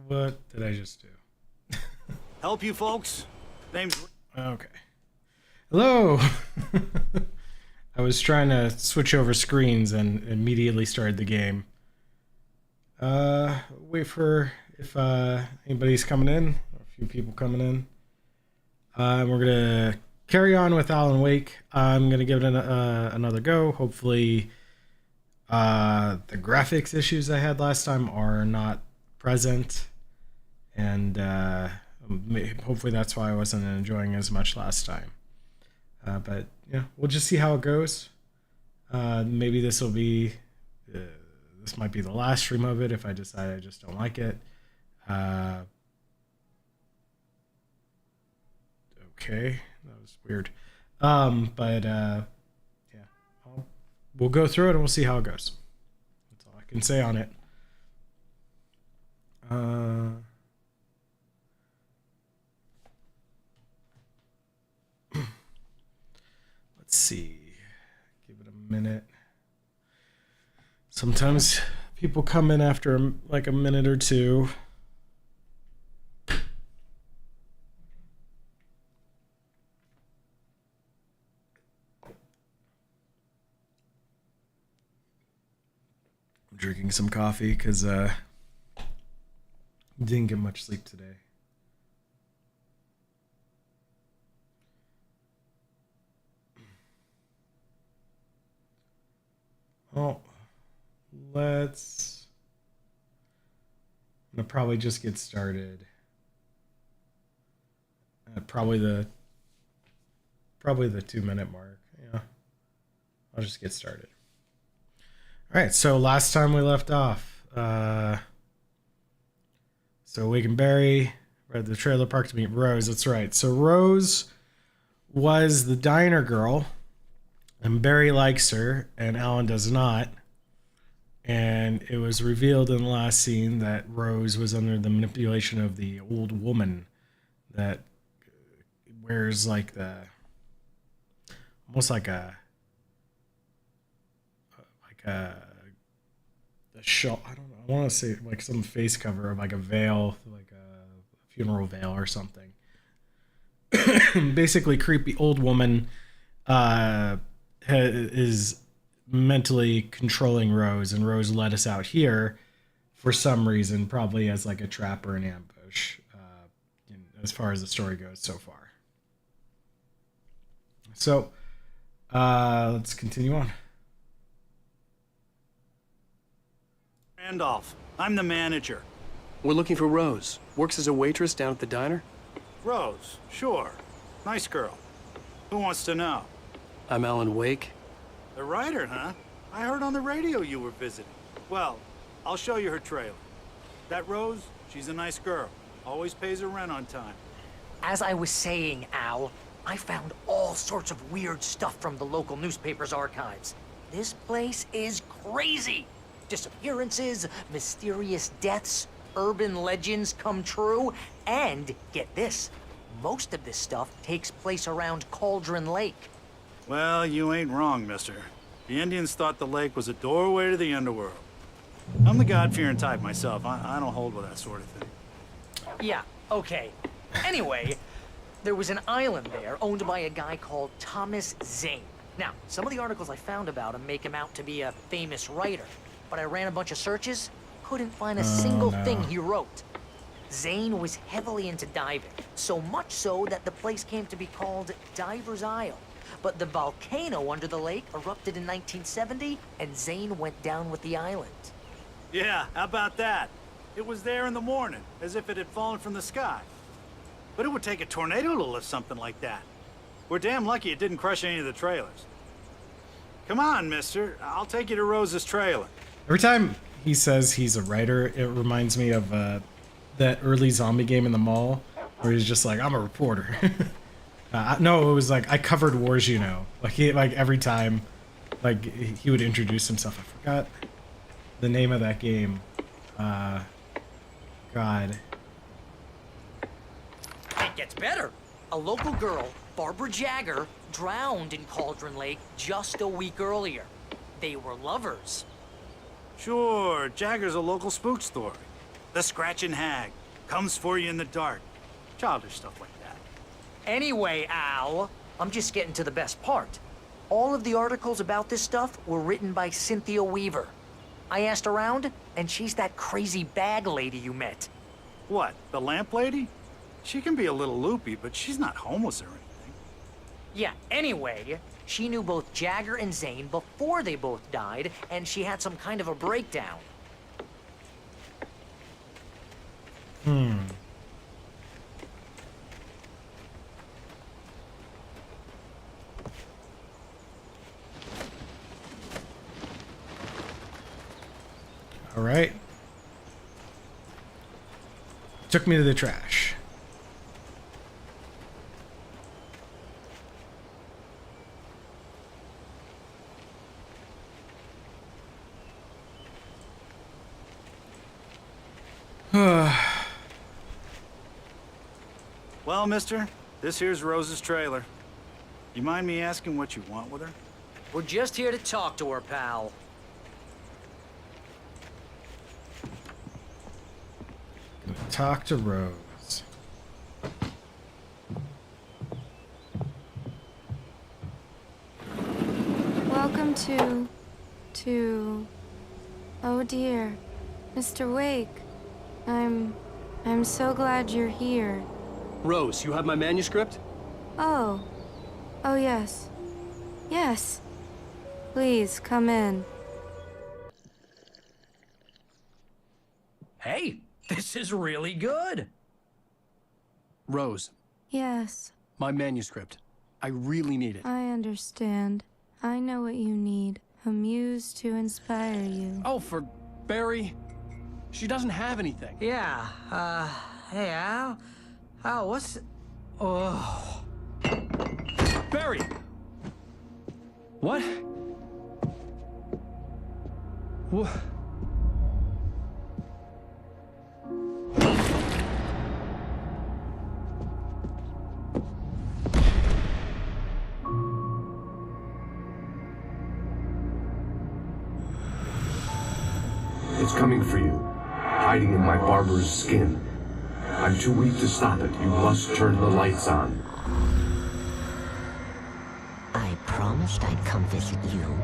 What did I just do? Help you folks? Name's... Okay. Hello! I was trying to switch over screens and immediately started the game. Wait for if anybody's coming in. A few people coming in. We're gonna carry on with Alan Wake. I'm gonna give it another go. Hopefully, the graphics issues I had last time are not present, and hopefully that's why I wasn't enjoying as much last time. But yeah, we'll just see how it goes. Maybe this will be this might be the last stream of it if I decide I just don't like it. Okay, that was weird. Yeah, we'll go through it and we'll see how it goes. That's all I can say on it. Let's see. Give it a minute. Sometimes people come in after like a minute or two. I'm drinking some coffee because didn't get much sleep today. Oh, let's... I'm gonna probably just get started at probably the 2-minute mark. Yeah, I'll just get started. All right, so last time we left off, so Wake and Barry were at the trailer park to meet Rose. That's right. So Rose was the diner girl, and Barry likes her, and Alan does not. And it was revealed in the last scene that Rose was under the manipulation of the old woman that wears like almost like a shawl. I don't know. I want to say like some face cover of like a veil, like a funeral veil or something. Basically, creepy old woman is mentally controlling Rose, and Rose led us out here for some reason, probably as like a trap or an ambush, as far as the story goes so far. So let's continue on. Randolph. I'm the manager. We're looking for Rose. Works as a waitress down at the diner. Rose, sure. Nice girl. Who wants to know? I'm Alan Wake. The writer, huh? I heard on the radio you were visiting. Well, I'll show you her trailer. That Rose, she's a nice girl. Always pays her rent on time. As I was saying, Al, I found all sorts of weird stuff from the local newspaper's archives. This place is crazy. Disappearances, mysterious deaths, urban legends come true, and get this, most of this stuff takes place around Cauldron Lake. Well, you ain't wrong, mister. The Indians thought the lake was a doorway to the underworld. I'm the God-fearing type myself. I don't hold with that sort of thing. Yeah, okay. Anyway, there was an island there owned by a guy called Thomas Zane. Now, some of the articles I found about him make him out to be a famous writer, but I ran a bunch of searches, couldn't find a single thing he wrote. Zane was heavily into diving, so much so that the place came to be called Diver's Isle. But the volcano under the lake erupted in 1970, and Zane went down with the island. Yeah, how about that? It was there in the morning, as if it had fallen from the sky. But it would take a tornado to lift something like that. We're damn lucky it didn't crush any of the trailers. Come on, mister. I'll take you to Rose's trailer. Every time he says he's a writer, it reminds me of that early zombie game in the mall where he's just like, I'm a reporter. No, it was like, I covered wars, you know. Like every time, like he would introduce himself. I forgot the name of that game. God. It gets better. A local girl, Barbara Jagger, drowned in Cauldron Lake just a week earlier. They were lovers. Sure, Jagger's a local spook story. The scratching hag. Comes for you in the dark. Childish stuff like that. Anyway, Al, I'm just getting to the best part. All of the articles about this stuff were written by Cynthia Weaver. I asked around, and she's that crazy bag lady you met. What, the lamp lady? She can be a little loopy, but she's not homeless or anything. Yeah, anyway, she knew both Jagger and Zane before they both died, and she had some kind of a breakdown. All right. Took me to the trash. Well, mister, this here's Rose's trailer. You mind me asking what you want with her? We're just here to talk to her, pal. Gonna talk to Rose. Welcome to... Oh dear, Mr. Wake. I'm so glad you're here. Rose, you have my manuscript? Oh. Oh yes. Yes. Please, come in. Hey, this is really good. Rose, Yes, my manuscript. I really need it. I understand. I know what you need. A muse to inspire you. Oh, for Barry? She doesn't have anything. Yeah, hey, Al? Al, what's... Oh... Barry! What? What? It's coming for you, hiding in my barber's skin. I'm too weak to stop it. You must turn the lights on. I promised I'd come visit you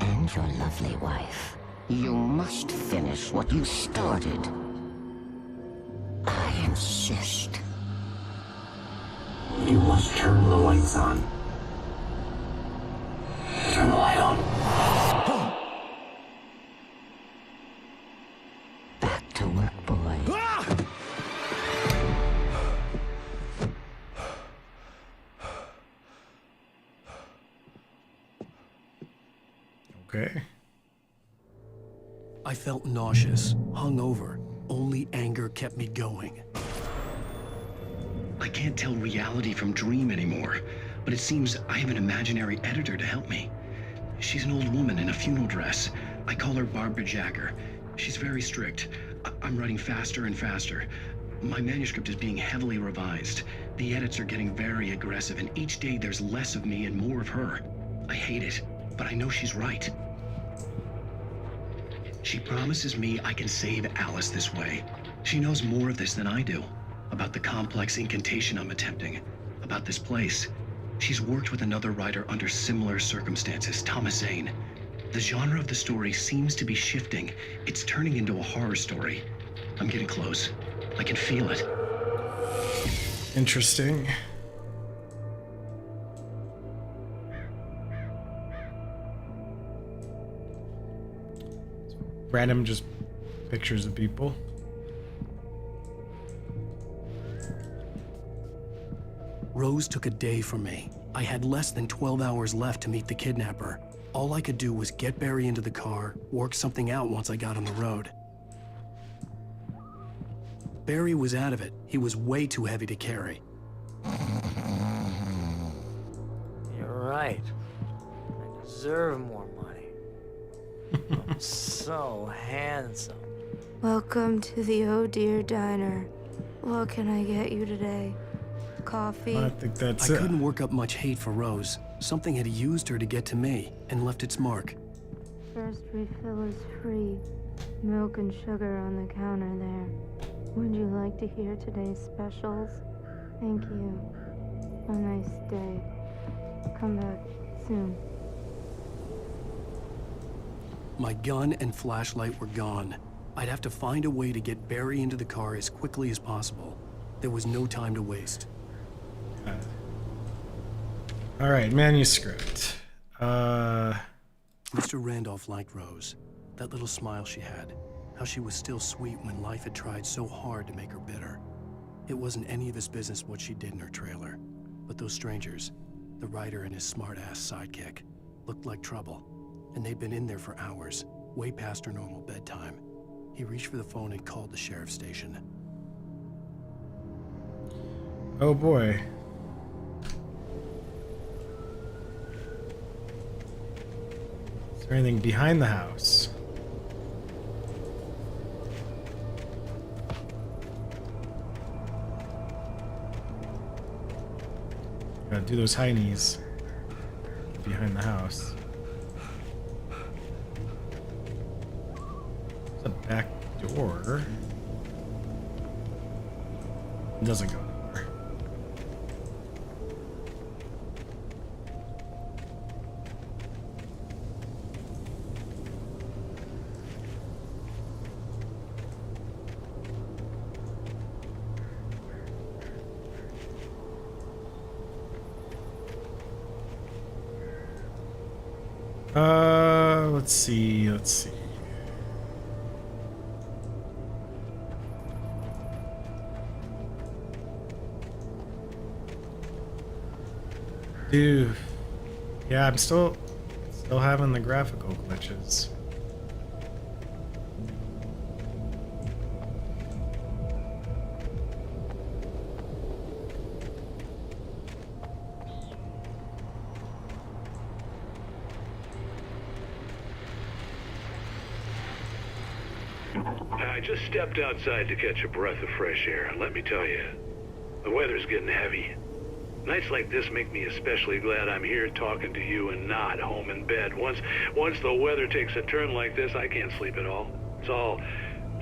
and your lovely wife. You must finish what you started. I insist. You must turn the lights on. Turn the light on. Back to work, boy. Okay. I felt nauseous, hungover. Only anger kept me going. I can't tell reality from dream anymore, but it seems I have an imaginary editor to help me. She's an old woman in a funeral dress. I call her Barbara Jagger. She's very strict. I'm writing faster and faster. My manuscript is being heavily revised. The edits are getting very aggressive, and each day there's less of me and more of her. I hate it, but I know she's right. She promises me I can save Alice this way. She knows more of this than I do. About the complex incantation I'm attempting. About this place. She's worked with another writer under similar circumstances, Thomas Zane. The genre of the story seems to be shifting. It's turning into a horror story. I'm getting close. I can feel it. Interesting. Random just pictures of people. Rose took a day from me. I had less than 12 hours left to meet the kidnapper. All I could do was get Barry into the car, work something out once I got on the road. Barry was out of it. He was way too heavy to carry. You're right. I deserve more money. I'm so handsome. Welcome to the Oh Dear Diner. What can I get you today? Coffee? I think that's I it. couldn't work up much hate for Rose. Something had used her to get to me and left its mark. First refill is free. Milk and sugar on the counter there. Would you like to hear today's specials? Thank you. A nice day. Come back soon. My gun and flashlight were gone. I'd have to find a way to get Barry into the car as quickly as possible. There was no time to waste. All right, manuscript. Mr. Randolph liked Rose. That little smile she had. How she was still sweet when life had tried so hard to make her bitter. It wasn't any of his business what she did in her trailer. But those strangers, the writer and his smart-ass sidekick, looked like trouble. And they'd been in there for hours, way past her normal bedtime. He reached for the phone and called the sheriff's station. Oh boy. Is there anything behind the house? Gotta do those high knees behind the house. There's a back door. It doesn't go anywhere. Let's see. Dude. Yeah, I'm still having the graphical glitches. I just stepped outside to catch a breath of fresh air, and let me tell you, the weather's getting heavy. Nights like this make me especially glad I'm here talking to you and not home in bed. Once the weather takes a turn like this, I can't sleep at all. It's all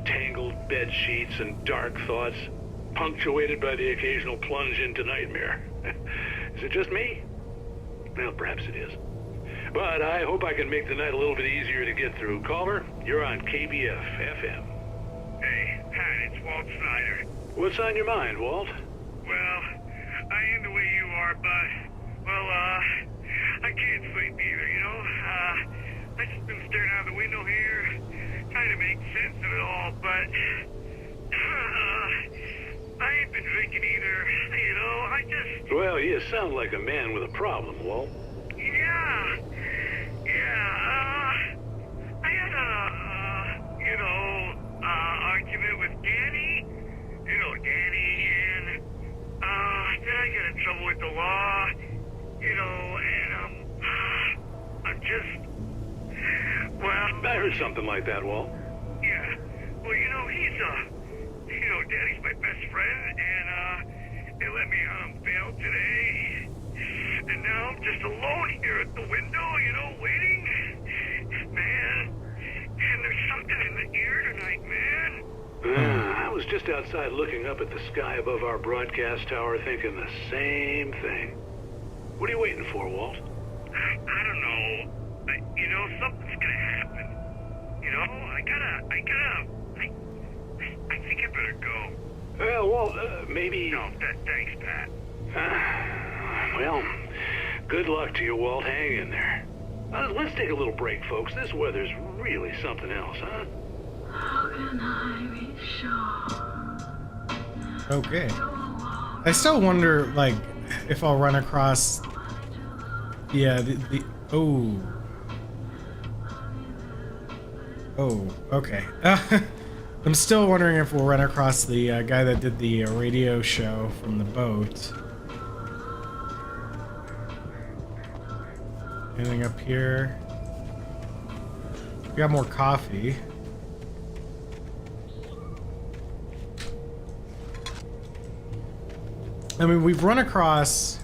tangled bed sheets and dark thoughts, punctuated by the occasional plunge into nightmare. Is it just me? Well, perhaps it is. But I hope I can make the night a little bit easier to get through. Caller, you're on KBF FM. Hey, Pat, it's Walt Snyder. What's on your mind, Walt? Well, I am the way you are, but, well, I can't sleep either, you know? I just been staring out the window here, trying to make sense of it all, but, I ain't been drinking either, you know? I just... Well, you sound like a man with a problem, Walt. Yeah, I had a, argument with Danny, and, then I got in trouble with the law, and, I'm just, well... I heard something like that, Walt. Yeah, well, Danny's my best friend, and, they let me out on bail today, and now I'm just alone here at the window, waiting, man, and there's something in the air tonight, man. I was just outside looking up at the sky above our broadcast tower thinking the same thing. What are you waiting for, Walt? I don't know. Something's gonna happen. I think I better go. Well, Walt, maybe... No, thanks, Pat. Well, good luck to you, Walt. Hang in there. Let's take a little break, folks. This weather's really something else, huh? How can I be sure? Okay. I still wonder, like, if I'll run across... Yeah, Oh. Oh, okay. I'm still wondering if we'll run across the guy that did the radio show from the boat. Anything up here? We got more coffee. I mean, we've run across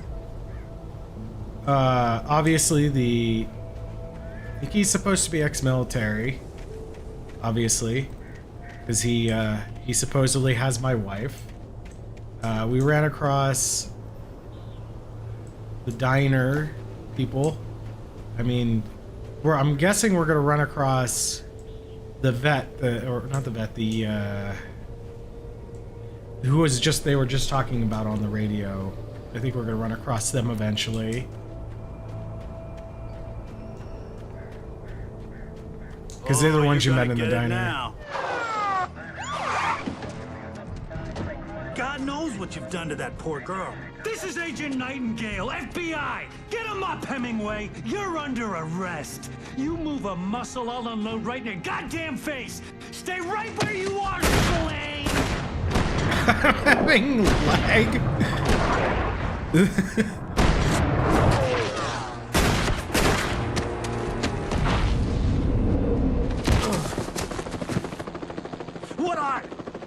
obviously I think he's supposed to be ex-military, obviously, because he He supposedly has my wife. We ran across the diner people. I mean, I'm guessing we're gonna run across the vet, or not the vet, who was just, they were just talking about on the radio. I think we're gonna run across them eventually. Because they're the ones you met in the diner. Now. God knows what you've done to that poor girl. This is Agent Nightingale, FBI! Get him up, Hemingway! You're under arrest! You move a muscle, I'll unload right in your goddamn face! Stay right where you are, Slane! Having lag. What are?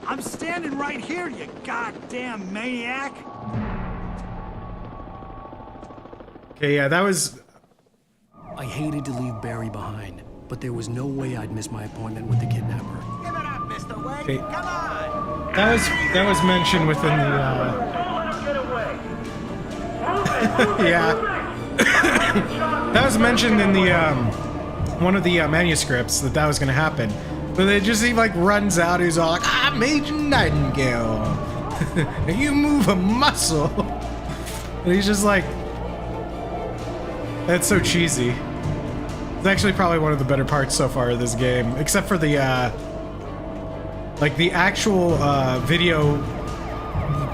I'm standing right here, you goddamn maniac! Okay, yeah, that was... I hated to leave Barry behind, but there was no way I'd miss my appointment with the kidnapper. Give it up, Mr. Wade. Okay. Come on. That was mentioned within the yeah. That was mentioned in the one of the manuscripts that was gonna happen. But it just, he like runs out, he's all like, I'm Agent Nightingale. And you move a muscle. And he's just like, that's so cheesy. It's actually probably one of the better parts so far of this game, except for the like the actual video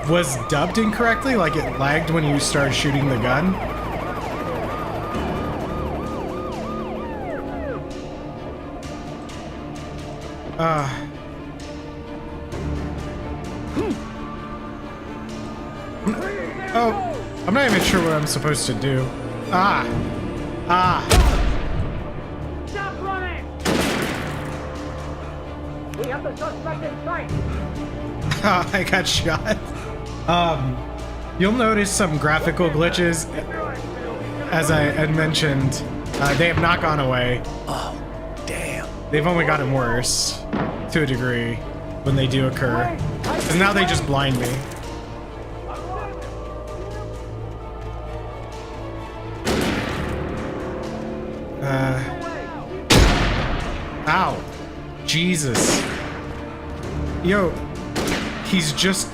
was dubbed incorrectly, like it lagged when you started shooting the gun. Oh, I'm not even sure what I'm supposed to do. Stop running! We have the suspect in sight. I got shot. You'll notice some graphical glitches. As I had mentioned, they have not gone away. Oh, damn. They've only gotten worse, to a degree, when they do occur. Because now they just blind me. Ow. Jesus. Yo, he's just...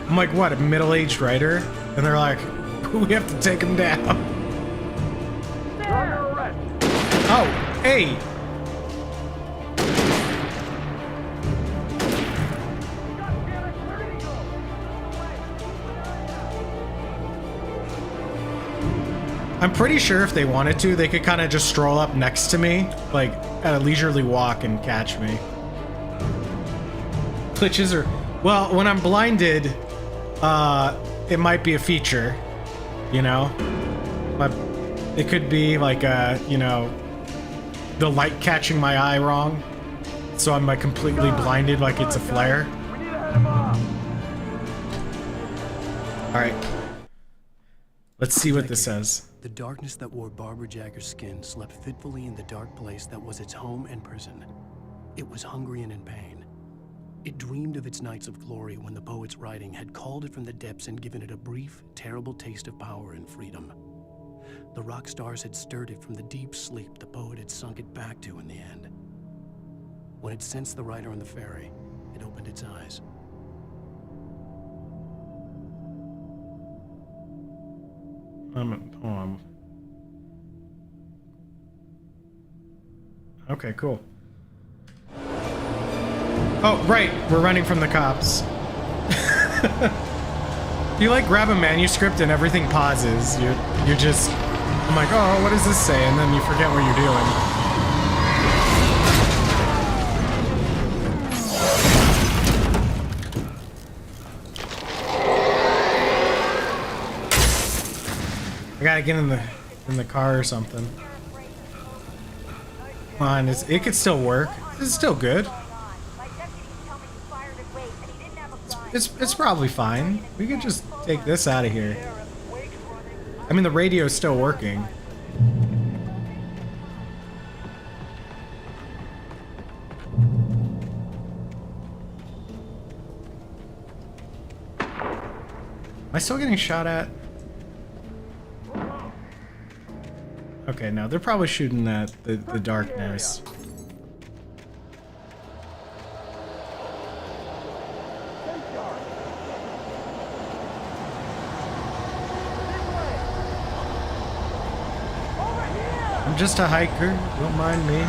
I'm like, what, a middle-aged writer? And they're like, we have to take him down. Oh, hey! I'm pretty sure if they wanted to, they could kind of just stroll up next to me, like at a leisurely walk, and catch me. Glitches are... Well, when I'm blinded, it might be a feature, you know? But it could be like, you know, the light catching my eye wrong, so I'm like completely blinded like it's a flare. Alright. Let's see what this says. The darkness that wore Barbara Jagger's skin slept fitfully in the dark place that was its home and prison. It was hungry and in pain. It dreamed of its nights of glory when the poet's writing had called it from the depths and given it a brief, terrible taste of power and freedom. The rock stars had stirred it from the deep sleep the poet had sunk it back to in the end. When it sensed the writer on the ferry, it opened its eyes. Hold on. Okay, cool. Oh, right, we're running from the cops. You like grab a manuscript and everything pauses. You're just, I'm like, oh, what does this say? And then you forget what you're doing. I gotta get in the car or something. Come on, it could still work. It's still good. It's probably fine. We could just take this out of here. I mean, the radio's still working. I still getting shot at? Okay, no, they're probably shooting at the darkness. I'm just a hiker, don't mind me.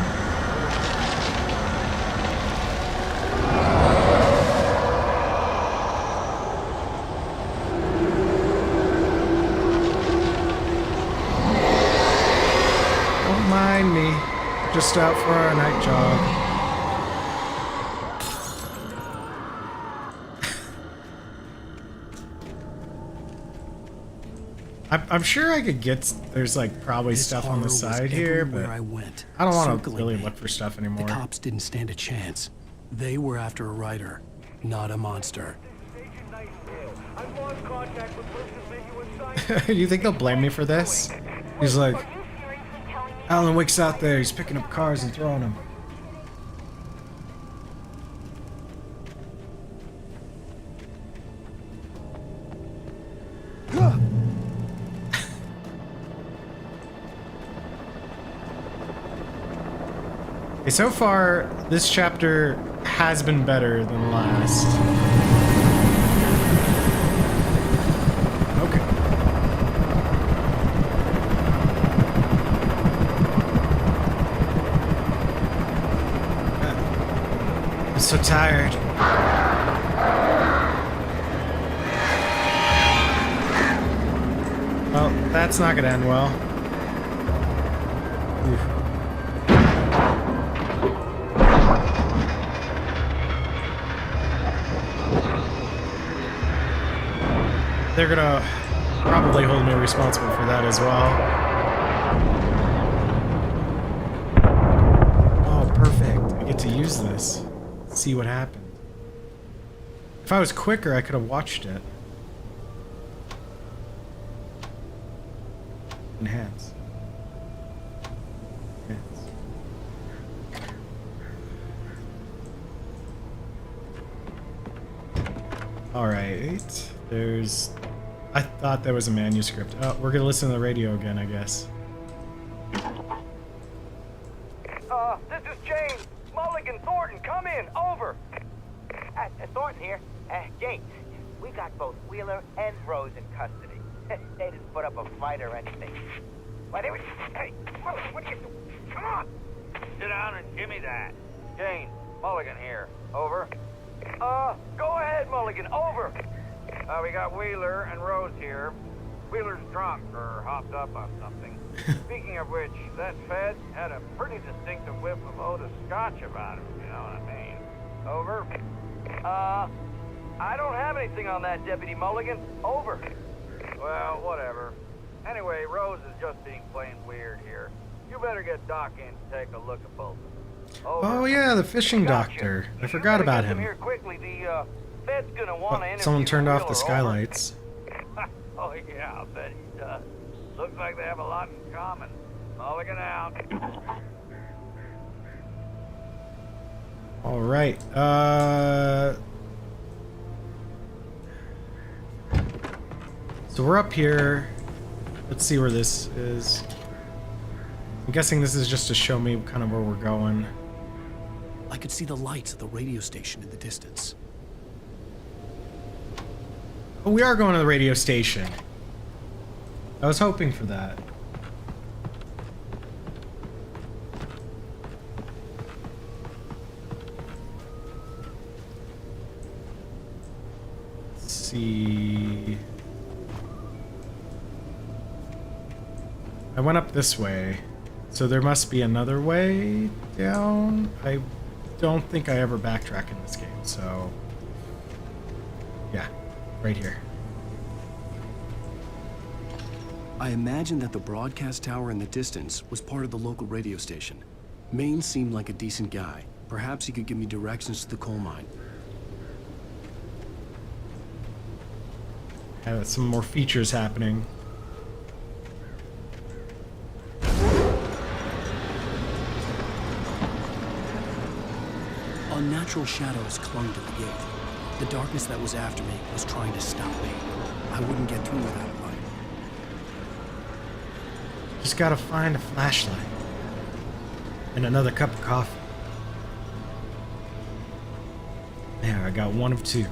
Don't mind me. Just out for our night jog. I'm sure I could get. There's like probably This stuff on the horror was side here, but everywhere I went, I don't want to circling really me. look for stuff anymore. The cops didn't stand a chance. They were after a writer, not a monster. You think they'll blame me for this? He's like, Alan Wake's out there. He's picking up cars and throwing them. Okay, so far, this chapter has been better than last. Okay. I'm so tired. Well, that's not gonna end well. Oof. They're gonna probably hold me responsible for that as well. Oh, perfect. I get to use this. See what happened. If I was quicker, I could have watched it. Enhance. Enhance. Alright. There's... I thought there was a manuscript. Oh, we're gonna listen to the radio again, I guess. This is James. Mulligan, Thornton, come in. Over. Thornton here. James, we got both Wheeler and Rose in custody. They didn't put up a fight or anything. Why, they were... Hey, Mulligan, what are you doing? Come on. Sit down and give me that. James, Mulligan here. Over. Go ahead, Mulligan. Over. We got Wheeler and Rose here. Wheeler's drunk or hopped up on something. Speaking of which, that Fed had a pretty distinctive whiff of Otis Scotch about him, you know what I mean. Over. I don't have anything on that, Deputy Mulligan. Over. Well, whatever. Anyway, Rose is just being plain weird here. You better get Doc in to take a look at both of them. Over. Oh yeah, the fishing doctor. I forgot about him. Here quickly. The Fed's gonna want to interview Someone turned off Wheeler. the skylights. Oh yeah, I'll bet he does. Looks like they have a lot in common. Mulligan out. All right. So we're up here. Let's see where this is. I'm guessing this is just to show me kind of where we're going. I could see the lights of the radio station in the distance. Oh, we are going to the radio station. I was hoping for that. Let's see. I went up this way, so there must be another way down. I don't think I ever backtrack in this game, so yeah, right here. I imagined that the broadcast tower in the distance was part of the local radio station. Maine seemed like a decent guy. Perhaps he could give me directions to the coal mine. Have some more features happening. Unnatural shadows clung to the gate. The darkness that was after me was trying to stop me. I wouldn't get through without a light. Just gotta find a flashlight. And another cup of coffee. There, I got one of two.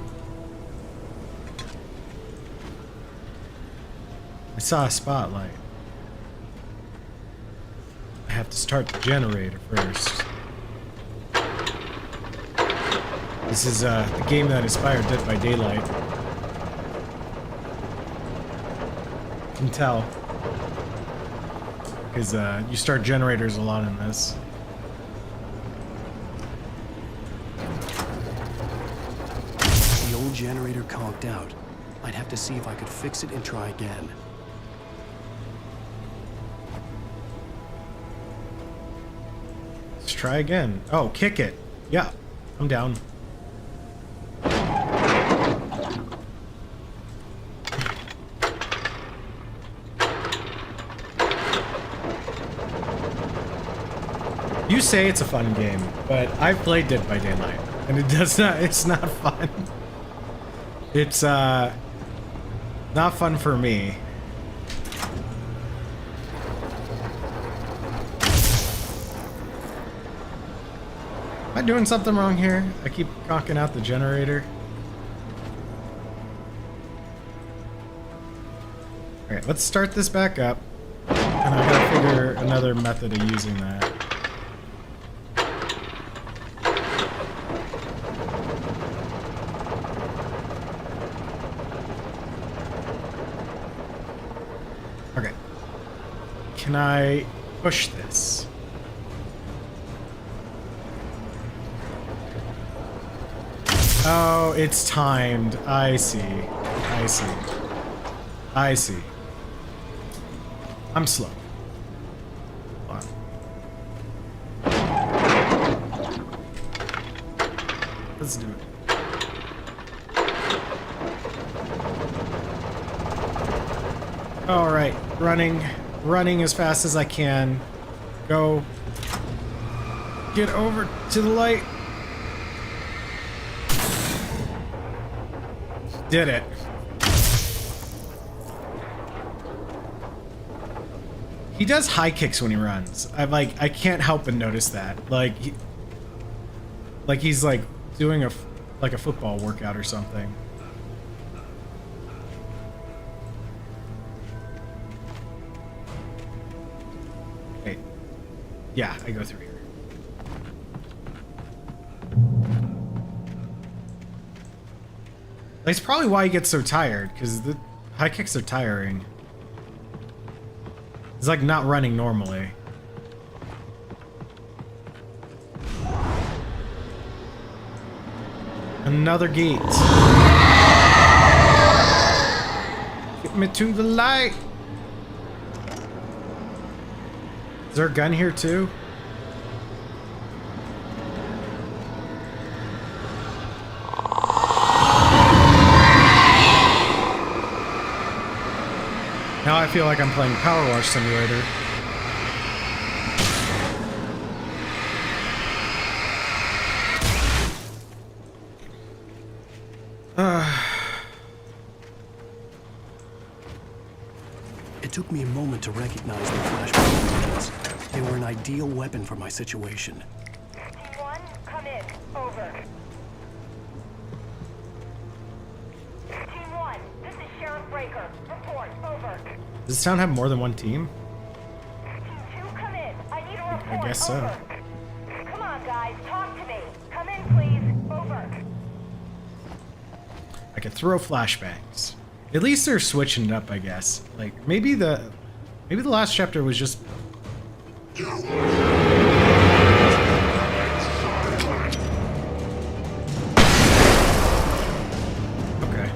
I saw a spotlight. I have to start the generator first. This is the game that inspired Dead by Daylight. You can tell. Because you start generators a lot in this. The old generator conked out. I'd have to see if I could fix it and try again. Let's try again. Oh, kick it. Yeah, I'm down. You say it's a fun game, but I've played Dead by Daylight, and it's not fun. It's not fun for me. Am I doing something wrong here? I keep conking out the generator. Alright, let's start this back up. And I gotta figure another method of using that. Okay. Can I push this? Oh, it's timed. I see. I see. I see. I'm slow. Hold on. Let's do it. All right, running as fast as I can. Go. Get over to the light. Did it. He does high kicks when he runs. I can't help but notice that. He's like doing a football workout or something. Wait. Yeah, I go through here. That's probably why he gets so tired, because the high kicks are tiring. It's like not running normally. Another gate. Get me to the light. Is there a gun here too? Now I feel like I'm playing Power Wash Simulator. It took me a moment to recognize the flashbang images. They were an ideal weapon for my situation. Team 1, come in. Over. Team 1, this is Sheriff Breaker. Report. Over. Does this town have more than one team? Team 2, come in. I need a report. I guess so. Over. Come on, guys. Talk to me. Come in, please. Over. I can throw flashbangs. At least they're switching it up, I guess. Like maybe the last chapter was just. Okay.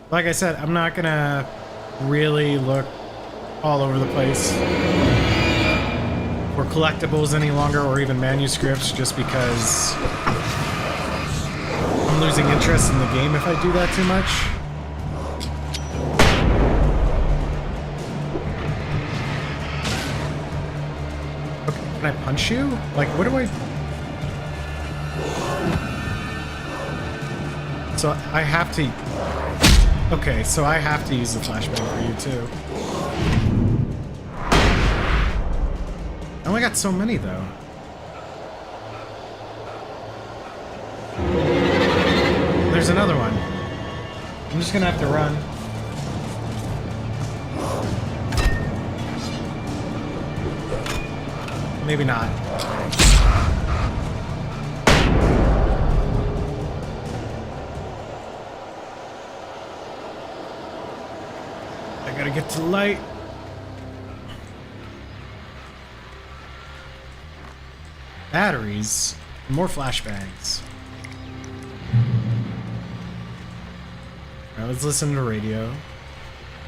Like I said, I'm not gonna really look all over the place for collectibles any longer, or even manuscripts, just because I'm losing interest in the game if I do that too much. Okay, can I punch you? Like, what do I... So I have to... Okay, so I have to use the flashbang for you too. I only got so many though. There's another one. I'm just gonna have to run. Maybe not. I gotta get to the light. Batteries. More flashbangs. Alright, let's listen to the radio.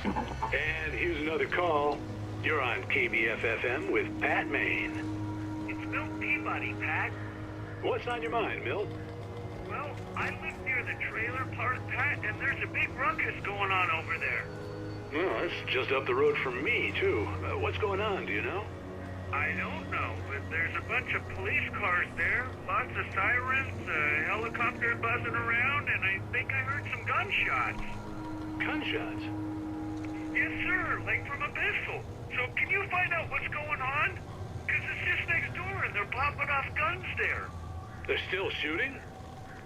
And here's another call. You're on KBF-FM with Pat Maine. It's Milt Peabody, Pat. What's on your mind, Milt? Well, I live near the trailer park, Pat, and there's a big ruckus going on over there. Well, that's just up the road from me, too. What's going on, do you know? I don't know, but there's a bunch of police cars there, lots of sirens, a helicopter buzzing around, and I think I heard some gunshots. Gunshots? Yes, sir, like from a pistol. So can you find out what's going on? Because it's just next door and they're popping off guns there. They're still shooting?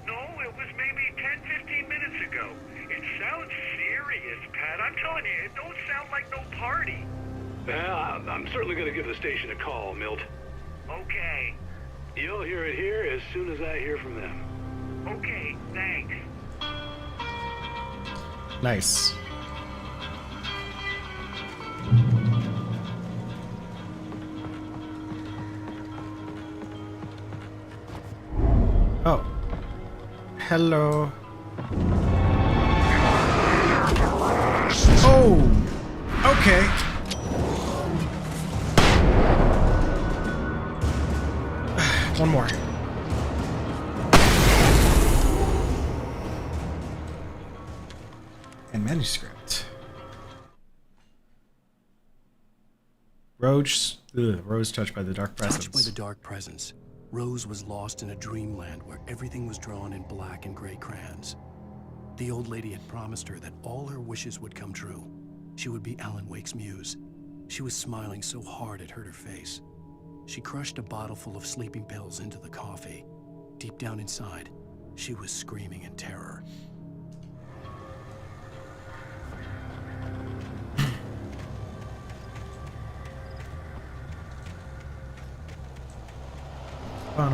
No, it was maybe 10, 15 minutes ago. It sounds serious, Pat. I'm telling you, it don't sound like no party. Well, I'm certainly going to give the station a call, Milt. Okay. You'll hear it here as soon as I hear from them. Okay, thanks. Nice. Oh. Hello. Oh! Okay. One more. And manuscript. Rose touched by the dark presence. Touched by the dark presence. Rose was lost in a dreamland where everything was drawn in black and gray crayons. The old lady had promised her that all her wishes would come true. She would be Alan Wake's muse. She was smiling so hard it hurt her face. She crushed a bottle full of sleeping pills into the coffee. Deep down inside, she was screaming in terror. I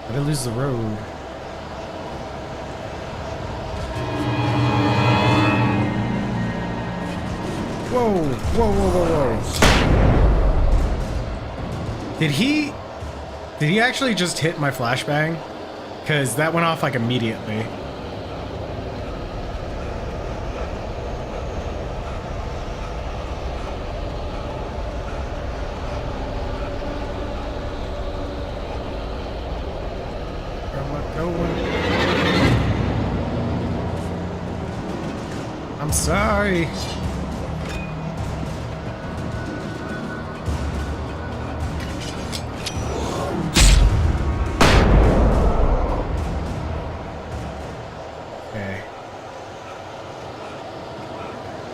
didn't lose the road. Whoa, whoa, whoa, whoa, whoa. Did he actually just hit my flashbang? Because that went off like immediately. I'm sorry. Okay.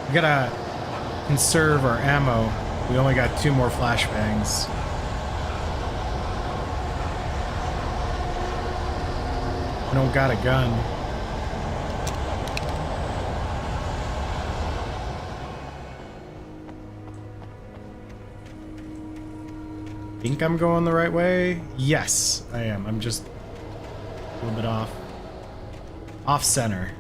We gotta conserve our ammo. We only got 2 more flashbangs. I don't got a gun. Think I'm going the right way? Yes, I am. I'm just a little bit off. Off center.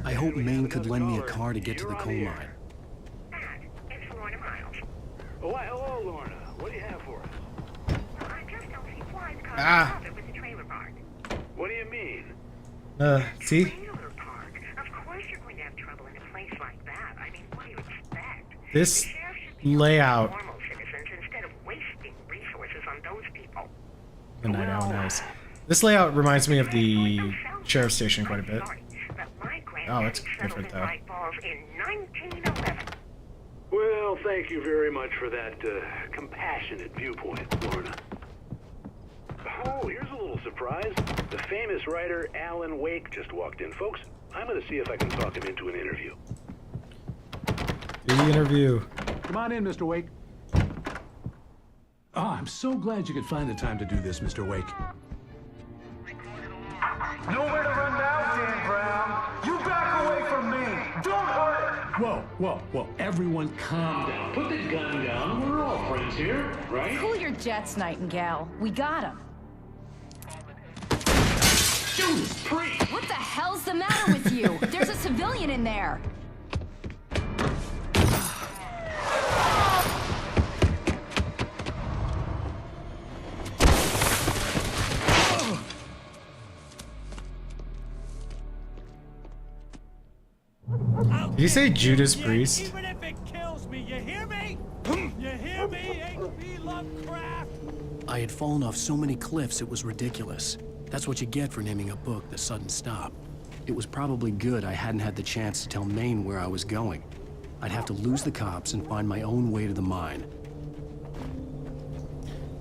I hope Maine could lend me a car to get to the coal mine. It's Lorna Miles. Oh, why, hello, Lorna. What do you have for us? Well, I just don't see why the car Ah. with the trailer park. What do you mean? See? Trailer park? Of course you're going to have trouble in a place like this layout. The night owl, nice. This layout reminds me of the sheriff's station quite a bit. Oh, it's different though. Well, thank you very much for that compassionate viewpoint, Lorna. Oh, here's a little surprise. The famous writer Alan Wake just walked in. Folks, I'm going to see if I can talk him into an interview. Do the interview. Come on in, Mr. Wake. Oh, I'm so glad you could find the time to do this, Mr. Wake. Nowhere to run now, Dan Brown. You back away from me. Don't hurt it. Whoa, whoa, whoa. Everyone calm down. Put the gun down. We're all friends here, right? Cool your jets, Nightingale. We got him. Judas Priest! What the hell's the matter with you? There's a civilian in there. Did you say Judas Priest? Even if it kills me, you hear me? You hear me, H.P. Lovecraft? I had fallen off so many cliffs it was ridiculous. That's what you get for naming a book The Sudden Stop. It was probably good I hadn't had the chance to tell Maine where I was going. I'd have to lose the cops and find my own way to the mine.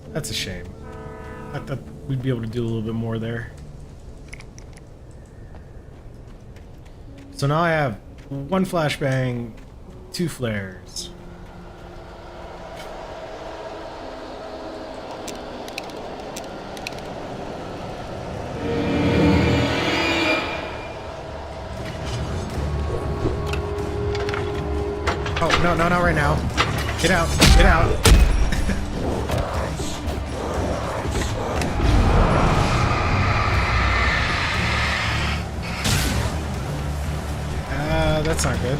That's a shame. I thought we'd be able to do a little bit more there. So now I have 1 flashbang, 2 flares. Oh, no, no, not right now. Get out, get out. That's not good.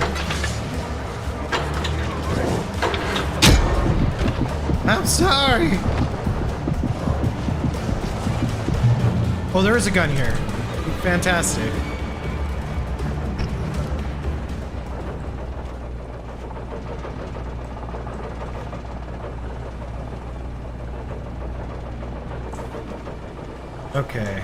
I'm sorry. Oh, there is a gun here. Fantastic. Okay.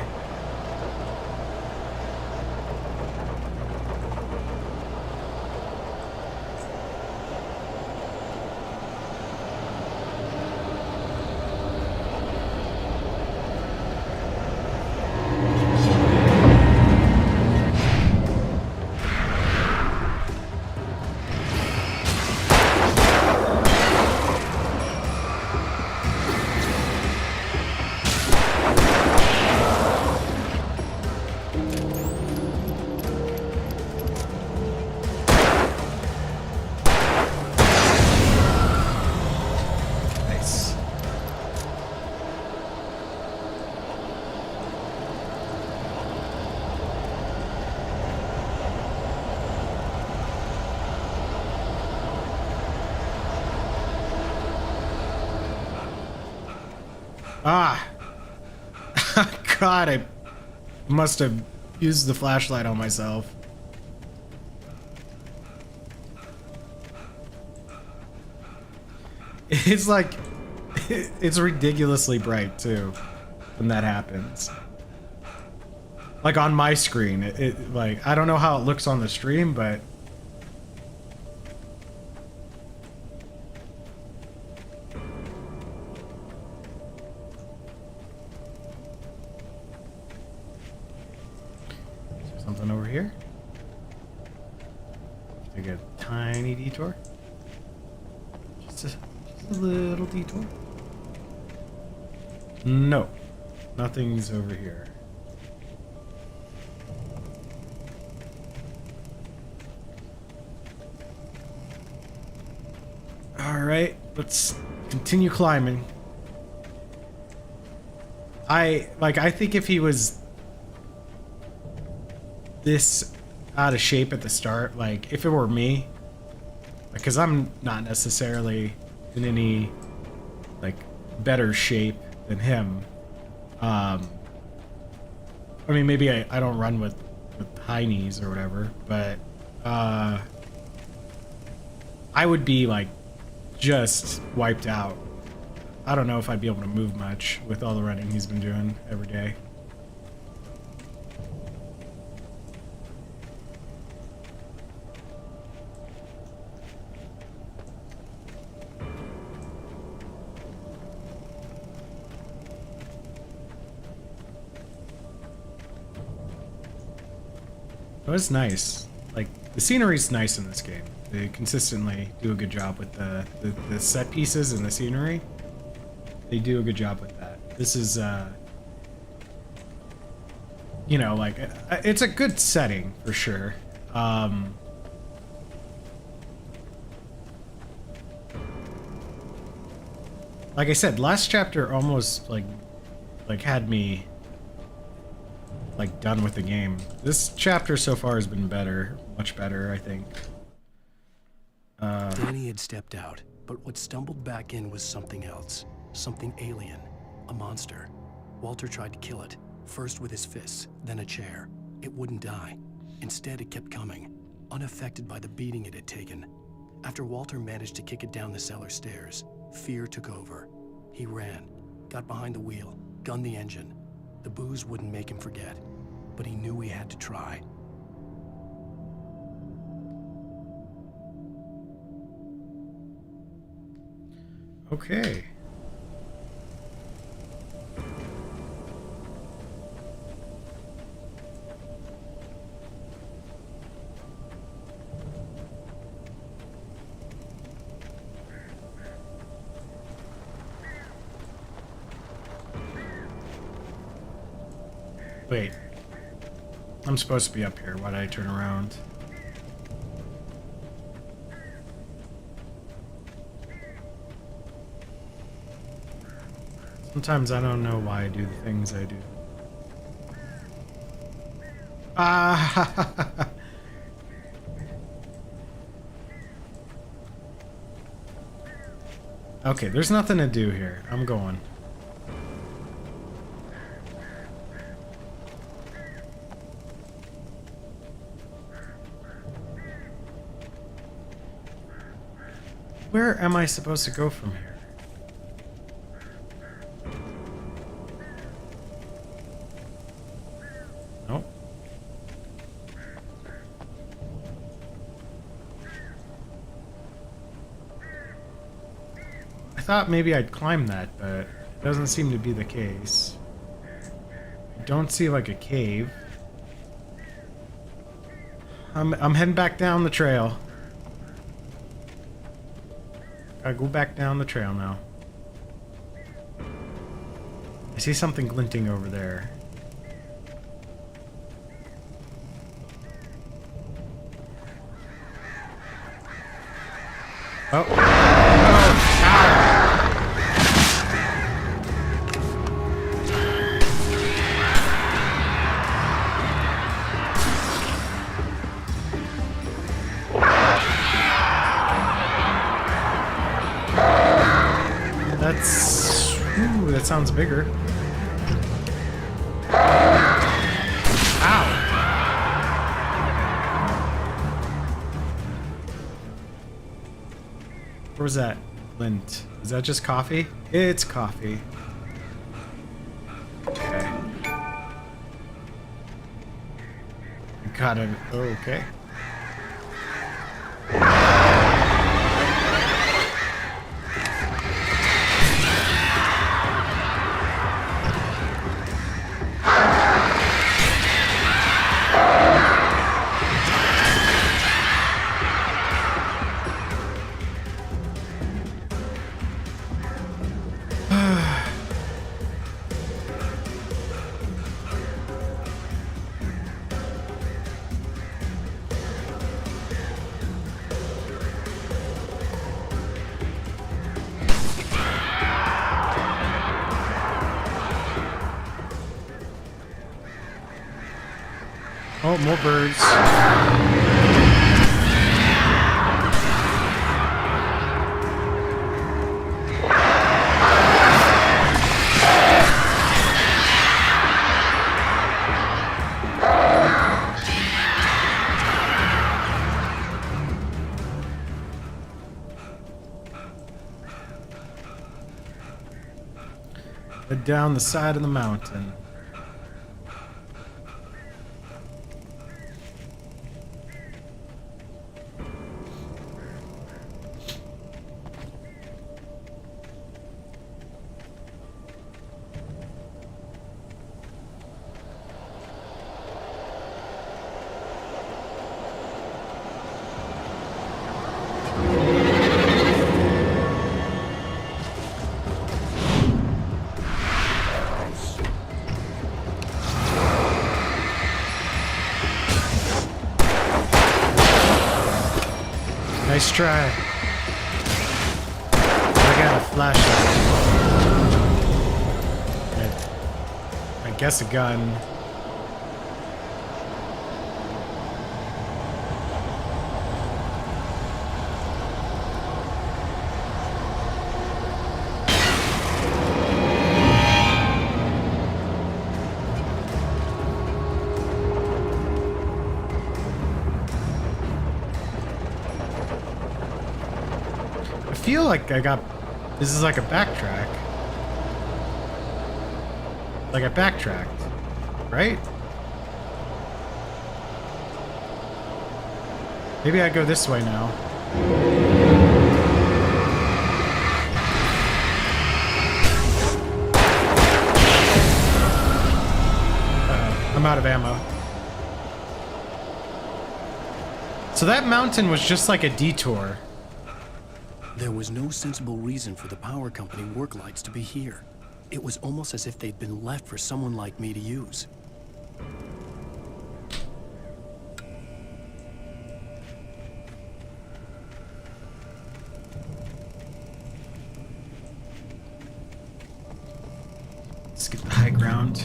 Ah! God, I must have used the flashlight on myself. It's like, it's ridiculously bright too when that happens. Like on my screen, it like, I don't know how it looks on the stream, but something over here. Take a tiny detour. Just a little detour. No, nothing's over here. All right, let's continue climbing. I think if he was this out of shape at the start, like if it were me, because I'm not necessarily in any like better shape than him. I mean, maybe I don't run with I would be like just wiped out. I don't know if I'd be able to move much with all the running he's been doing every day. It was nice. Like, the scenery's nice in this game. They consistently do a good job with the set pieces and the scenery. They do a good job with that. This is, you know, like, it's a good setting, for sure. Like I said, last chapter almost, like had me like done with the game. This chapter so far has been better, much better, I think. Danny had stepped out, but what stumbled back in was something else, something alien, a monster. Walter tried to kill it, first with his fists, then a chair. It wouldn't die. Instead, it kept coming, unaffected by the beating it had taken. After Walter managed to kick it down the cellar stairs, fear took over. He ran, got behind the wheel, gunned the engine. The booze wouldn't make him forget, but he knew he had to try. Okay. Wait. I'm supposed to be up here. Why did I turn around? Sometimes I don't know why I do the things I do. Ah! Okay, there's nothing to do here. I'm going. Where am I supposed to go from here? Nope. I thought maybe I'd climb that, but it doesn't seem to be the case. I don't see like a cave. I'm heading back down the trail. Gotta go back down the trail now. I see something glinting over there. Oh. Oh. Ow. That's... Ooh, that sounds bigger. Ow! Where was that? Lint. Is that just coffee? It's coffee. Okay. Got it. Okay. Oh, more birds. Head down the side of the mountain. Nice try. I got a flashlight. I guess a gun. I feel like this is like a backtrack. Like I backtracked, right? Maybe I go this way now. Uh-oh, I'm out of ammo. So that mountain was just like a detour. There was no sensible reason for the power company work lights to be here. It was almost as if they'd been left for someone like me to use. Let's get the high ground.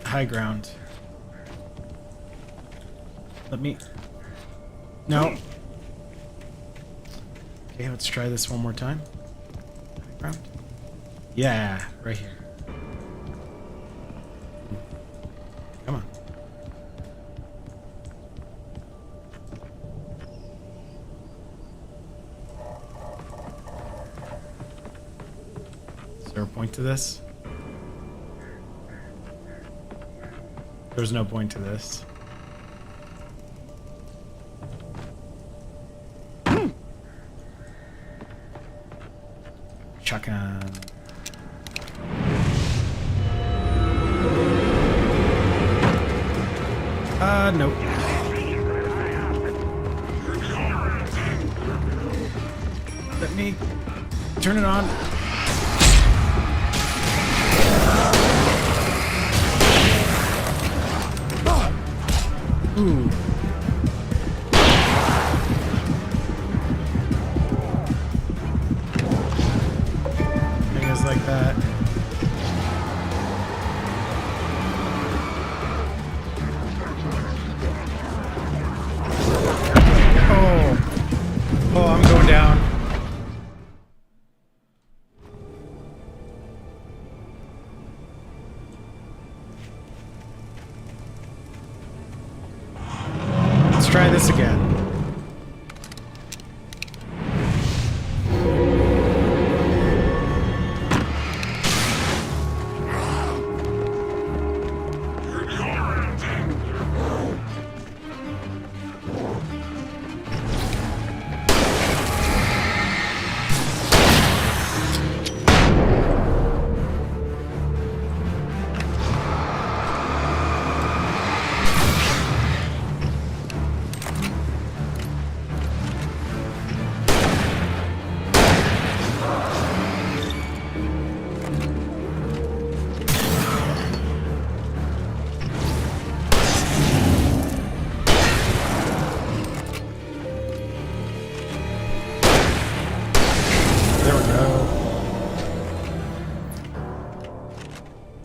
High ground. Let me... No. Okay, let's try this one more time. High ground. Yeah, right here. Come on. Is there a point to this? There's no point to this. Shotgun. Nope. Let me turn it on. Ooh. Things like that. Oh, I'm going down. Let's try this again.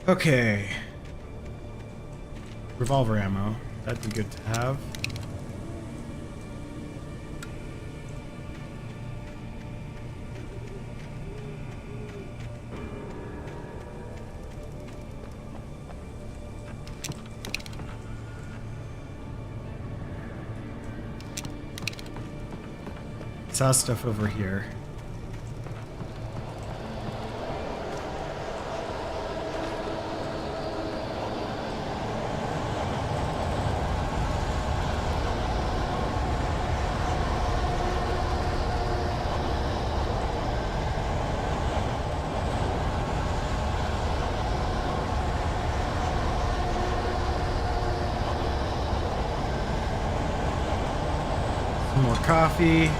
Okay. Revolver ammo. That'd be good to have. Saw stuff over here. Some more coffee.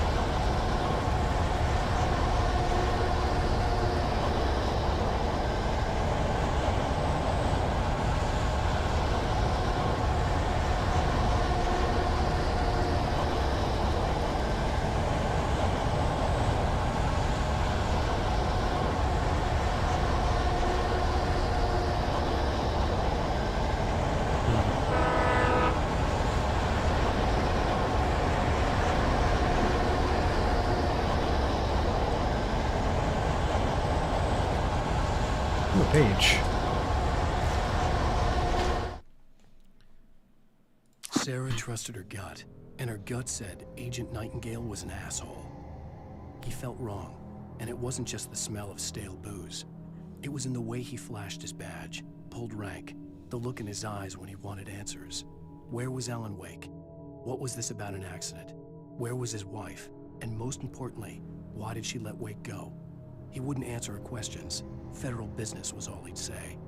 Page. Sarah trusted her gut, and her gut said Agent Nightingale was an asshole. He felt wrong, and it wasn't just the smell of stale booze. It was in the way he flashed his badge, pulled rank, the look in his eyes when he wanted answers. Where was Alan Wake? What was this about an accident? Where was his wife? And most importantly, why did she let Wake go? He wouldn't answer her questions. Federal business was all he'd say.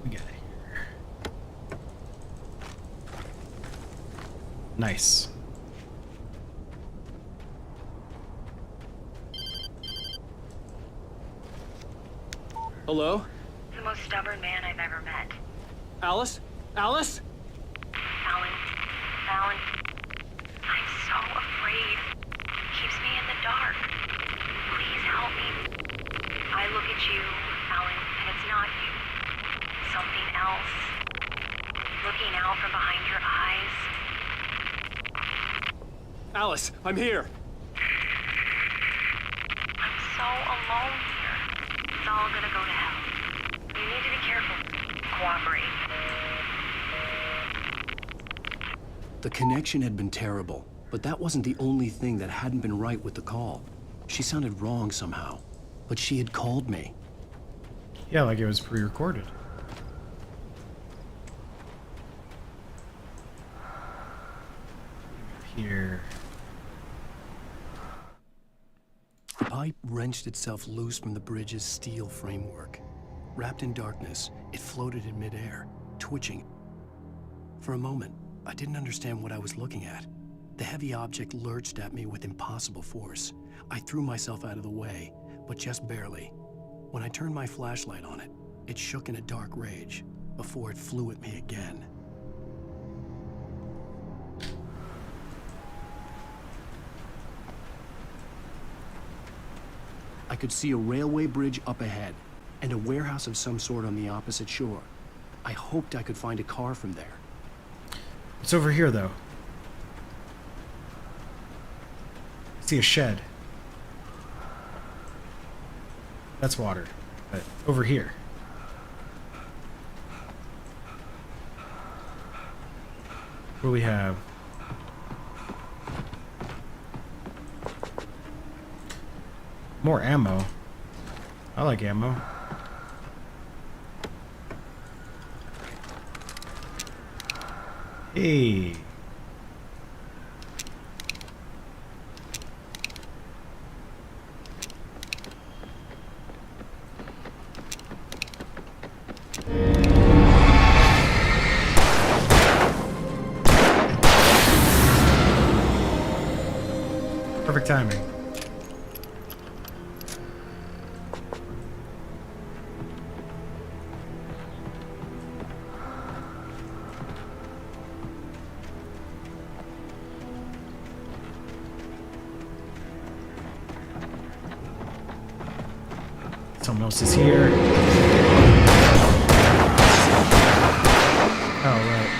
We got it here. Nice. Hello? The most stubborn man I've ever met. Alice? Alice? Alan. Alan. I'm so afraid. He keeps me in the dark. Please help me. I look at you, Alan, and it's not you. Something else. Looking out from behind your eyes. Alice, I'm here. I'm so alone here. It's all gonna go to hell. You need to be careful. Cooperate. The connection had been terrible, but that wasn't the only thing that hadn't been right with the call. She sounded wrong somehow, but she had called me. Yeah, like it was pre-recorded. Here. The pipe wrenched itself loose from the bridge's steel framework. Wrapped in darkness, it floated in midair, twitching. For a moment, I didn't understand what I was looking at. The heavy object lurched at me with impossible force. I threw myself out of the way, but just barely. When I turned my flashlight on it, it shook in a dark rage before it flew at me again. I could see a railway bridge up ahead and a warehouse of some sort on the opposite shore. I hoped I could find a car from there. It's over here, though. I see a shed. That's water. But over here. What do we have? More ammo. I like ammo. Hey. Perfect timing. Someone else is here. Oh, right.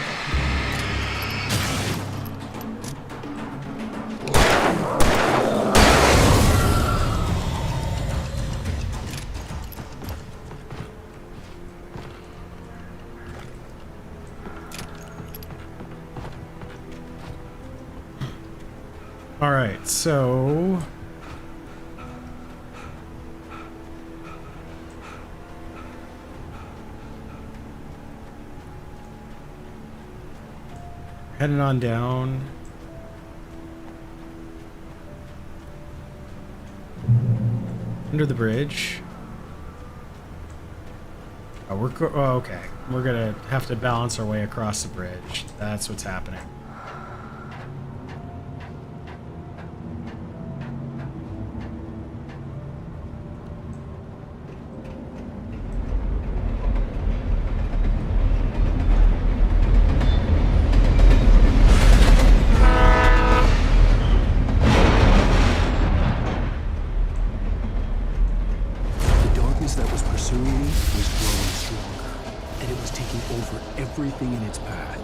All right, so Heading on down. Under the bridge. Oh, okay. We're gonna have to balance our way across the bridge. That's what's happening. Everything in its path.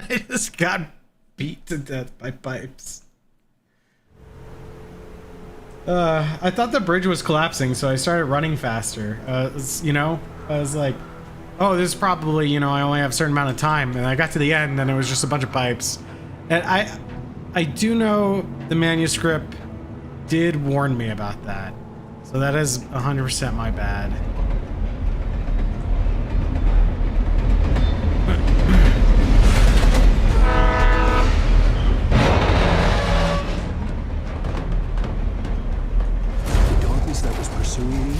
I just got beat to death by pipes. I thought the bridge was collapsing, so I started running faster. You know, I was like, oh, this is probably, you know, I only have a certain amount of time. And I got to the end, and it was just a bunch of pipes. And I do know the manuscript did warn me about that. So that is 100% my bad. Was growing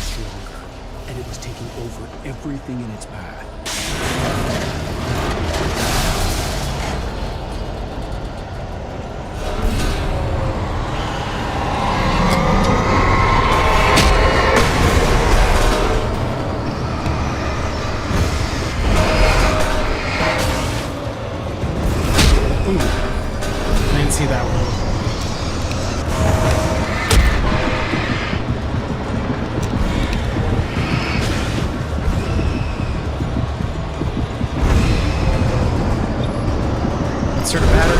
stronger, and it was taking over everything in its path. Ooh. I didn't see that one. Insert a battery.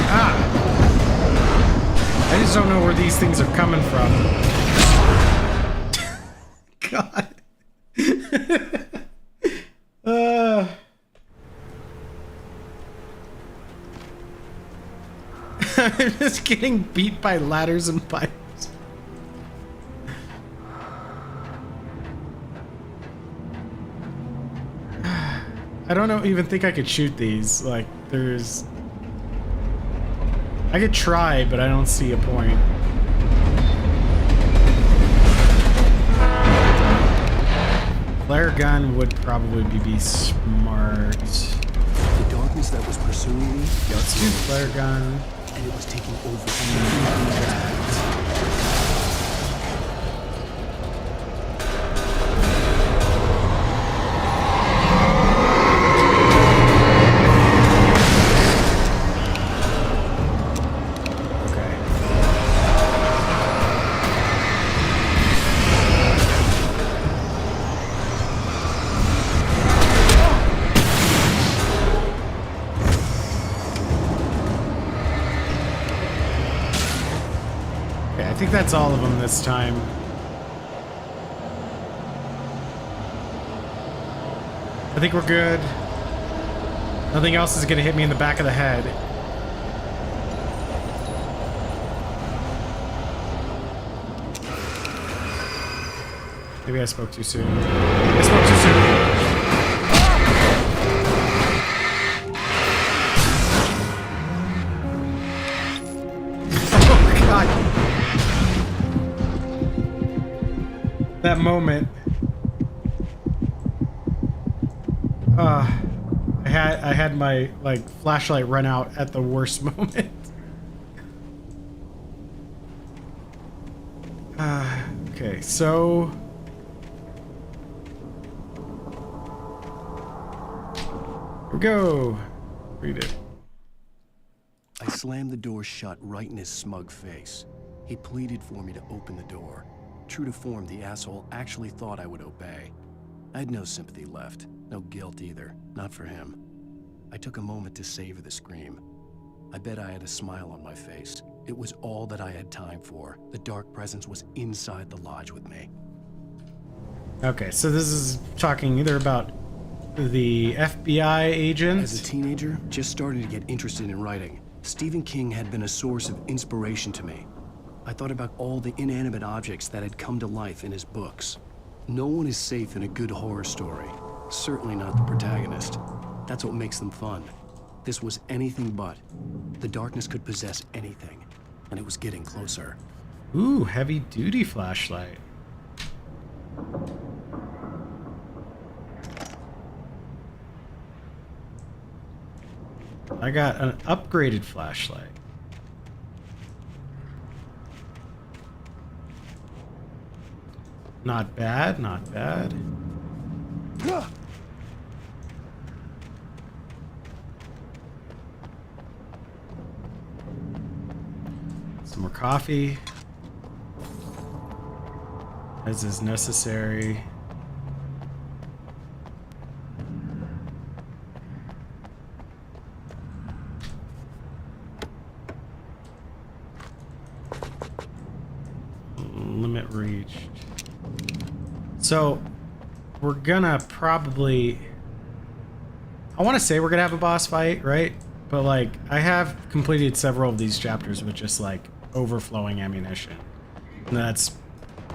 Ah! I just don't know where these things are coming from. God. I'm just getting beat by ladders and pipes. I don't even think I could shoot these. Like, there's... I could try, but I don't see a point. Flare gun would probably be smart. The darkness that was pursuing me... Yeah, let's do flare gun. And it was taking over that. I think that's all of them this time. I think we're good. Nothing else is gonna hit me in the back of the head. Maybe I spoke too soon. I spoke too soon. Oh God. That moment. I had my like flashlight run out at the worst moment. Okay, so here we go. Read it. I slammed the door shut right in his smug face. He pleaded for me to open the door. True to form, the asshole actually thought I would obey. I had no sympathy left, no guilt either, not for him. I took a moment to savor the scream. I bet I had a smile on my face. It was all that I had time for. The dark presence was inside the lodge with me. Okay, so this is talking either about the FBI agent. As a teenager, just starting to get interested in writing, Stephen King had been a source of inspiration to me. I thought about all the inanimate objects that had come to life in his books. No one is safe in a good horror story. Certainly not the protagonist. That's what makes them fun. This was anything but. The darkness could possess anything, and it was getting closer. Ooh, heavy-duty flashlight. I got an upgraded flashlight. Not bad, not bad. Some more coffee, as is necessary. Limit reached. So we're gonna probably, I want to say we're gonna have a boss fight, right? But like, I have completed several of these chapters with just like overflowing ammunition, and that's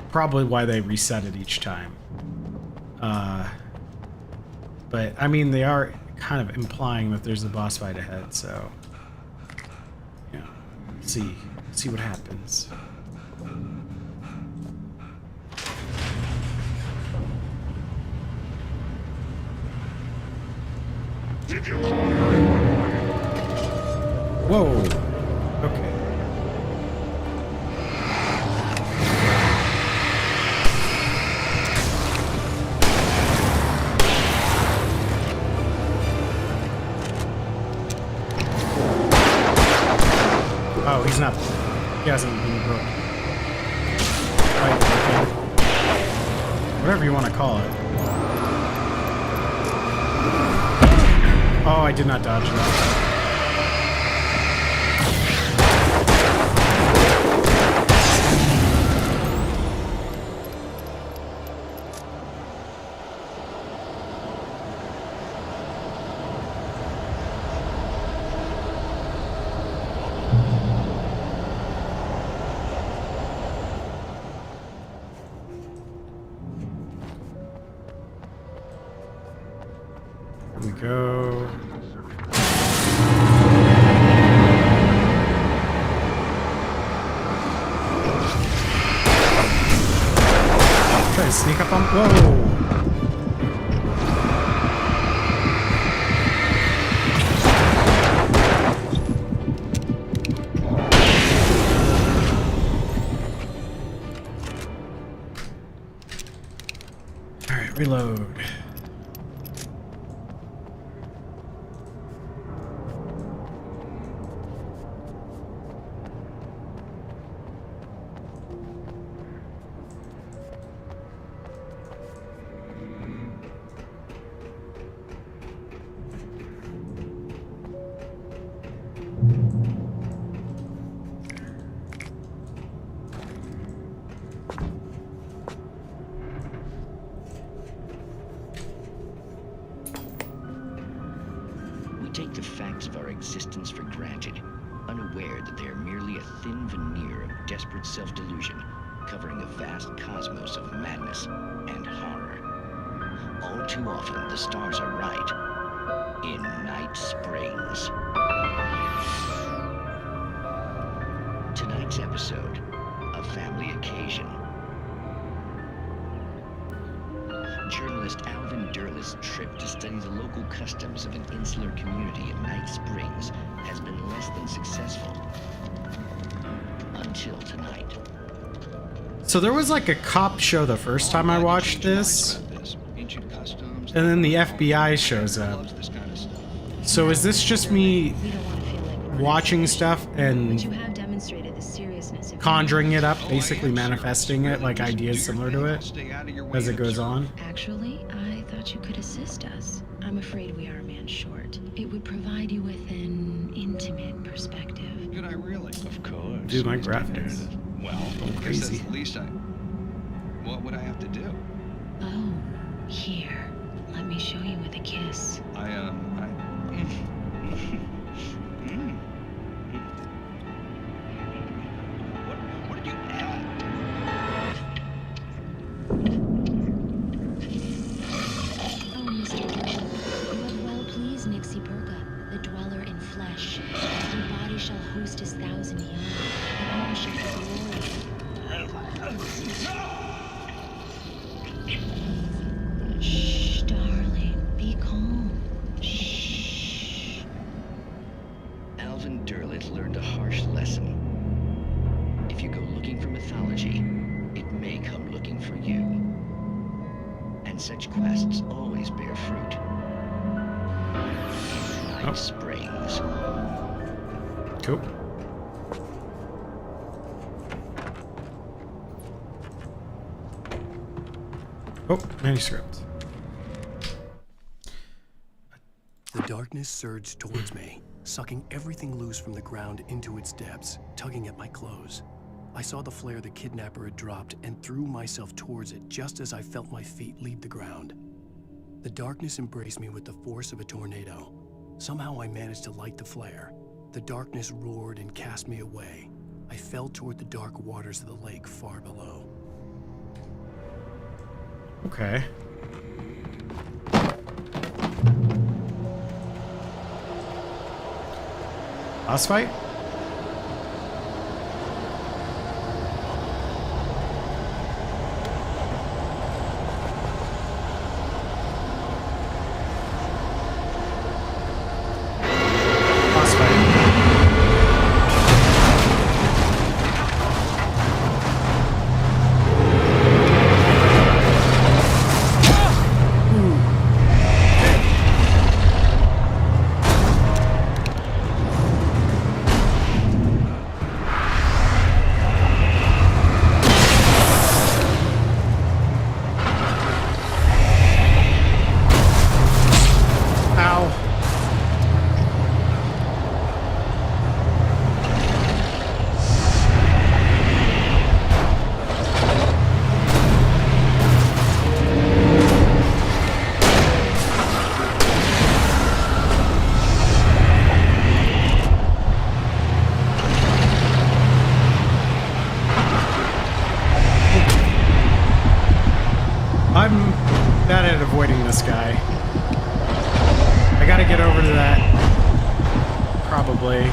probably why they reset it each time. But I mean, they are kind of implying that there's a boss fight ahead, so yeah, see what happens. Whoa. Okay. Oh, he's not. He hasn't been broken. Whatever you want to call it. Oh, I did not dodge that. Here we go. Try to sneak up on. Whoa! All right, reload. Take the facts of our existence for granted, unaware that they are merely a thin veneer of desperate self-delusion, covering a vast cosmos of madness and horror. All too often, the stars are right. In Night Springs. Tonight's episode, a family occasion. Journalist Alvin Durl's trip to study the local customs of an insular community in Night Springs has been less than successful. Until tonight. So there was like a cop show the first time I watched this, and then the FBI shows up. So is this just me watching stuff and conjuring it up, basically manifesting it, like ideas similar to it as it goes on? Actually, I thought you could assist us. I'm afraid we are a man short. It would provide you with an intimate perspective. Did I really? Of course. Dude, my graphics. Well, I guess crazy. that's the least I... What would I have to do? Oh, here. Let me show you with a kiss. What did you add? Oh, Mr. Dillon, you have well pleased Nixie Perga, the dweller in flesh. Your body shall host his 1,000 young, and all shall be glory. Shh, darling, be calm. Shh. Alvin Derleth learned a harsh lesson. If you go looking for mythology, it may come looking for you. And such quests always bear fruit. Night Springs. Cool. Oh, manuscript. The darkness surged towards me, sucking everything loose from the ground into its depths, tugging at my clothes. I saw the flare the kidnapper had dropped and threw myself towards it just as I felt my feet leave the ground. The darkness embraced me with the force of a tornado. Somehow I managed to light the flare. The darkness roared and cast me away. I fell toward the dark waters of the lake far below. Okay. Boss fight? Boss fight. I'm bad at avoiding this guy. I gotta get over to that. Probably.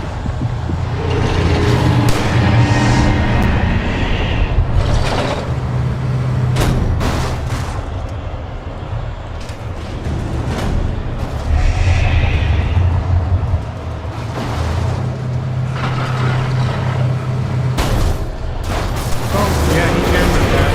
Oh, yeah, he can do that.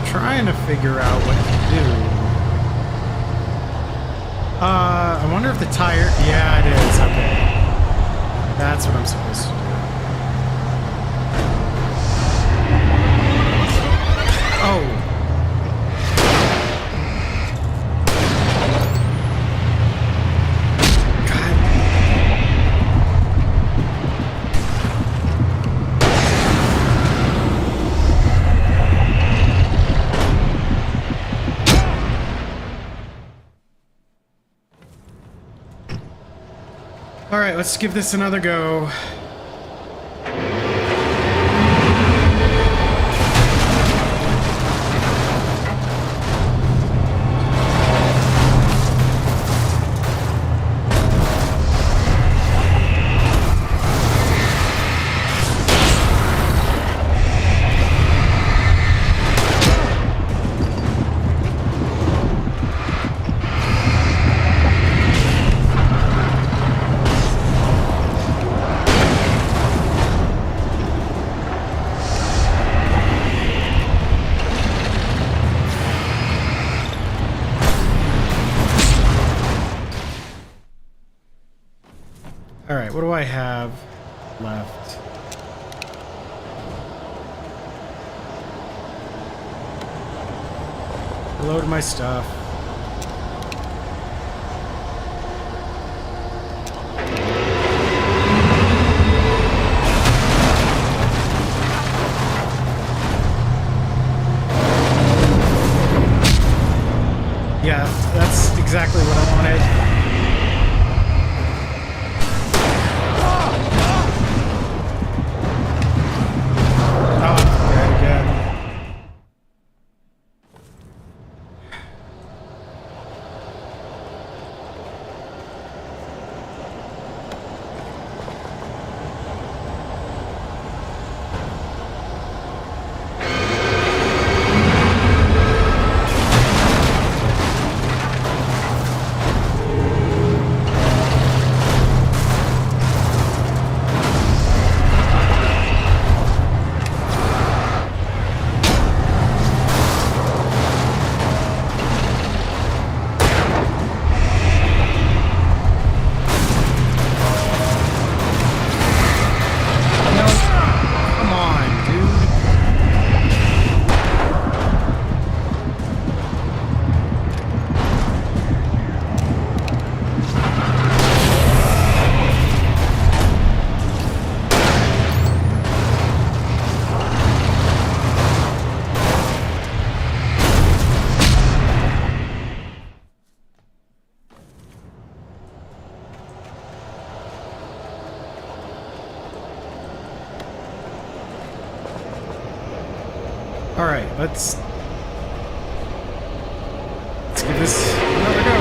Trying to figure out what to do. I wonder if the tire... Yeah, it is. Okay. That's what I'm supposed to do. Oh. All right, let's give this another go. Alright, what do I have left? Load my stuff. Yeah, that's exactly what I wanted. Alright, let's give this another go.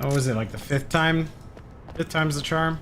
What was it, like the fifth time? Fifth time's the charm?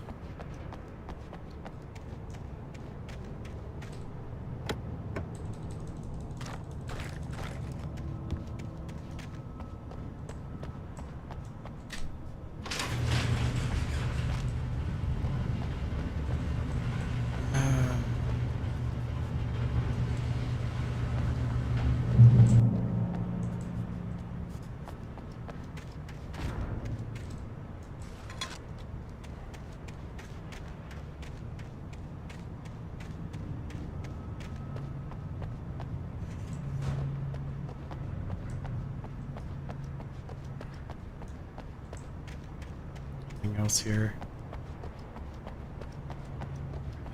Anything else here?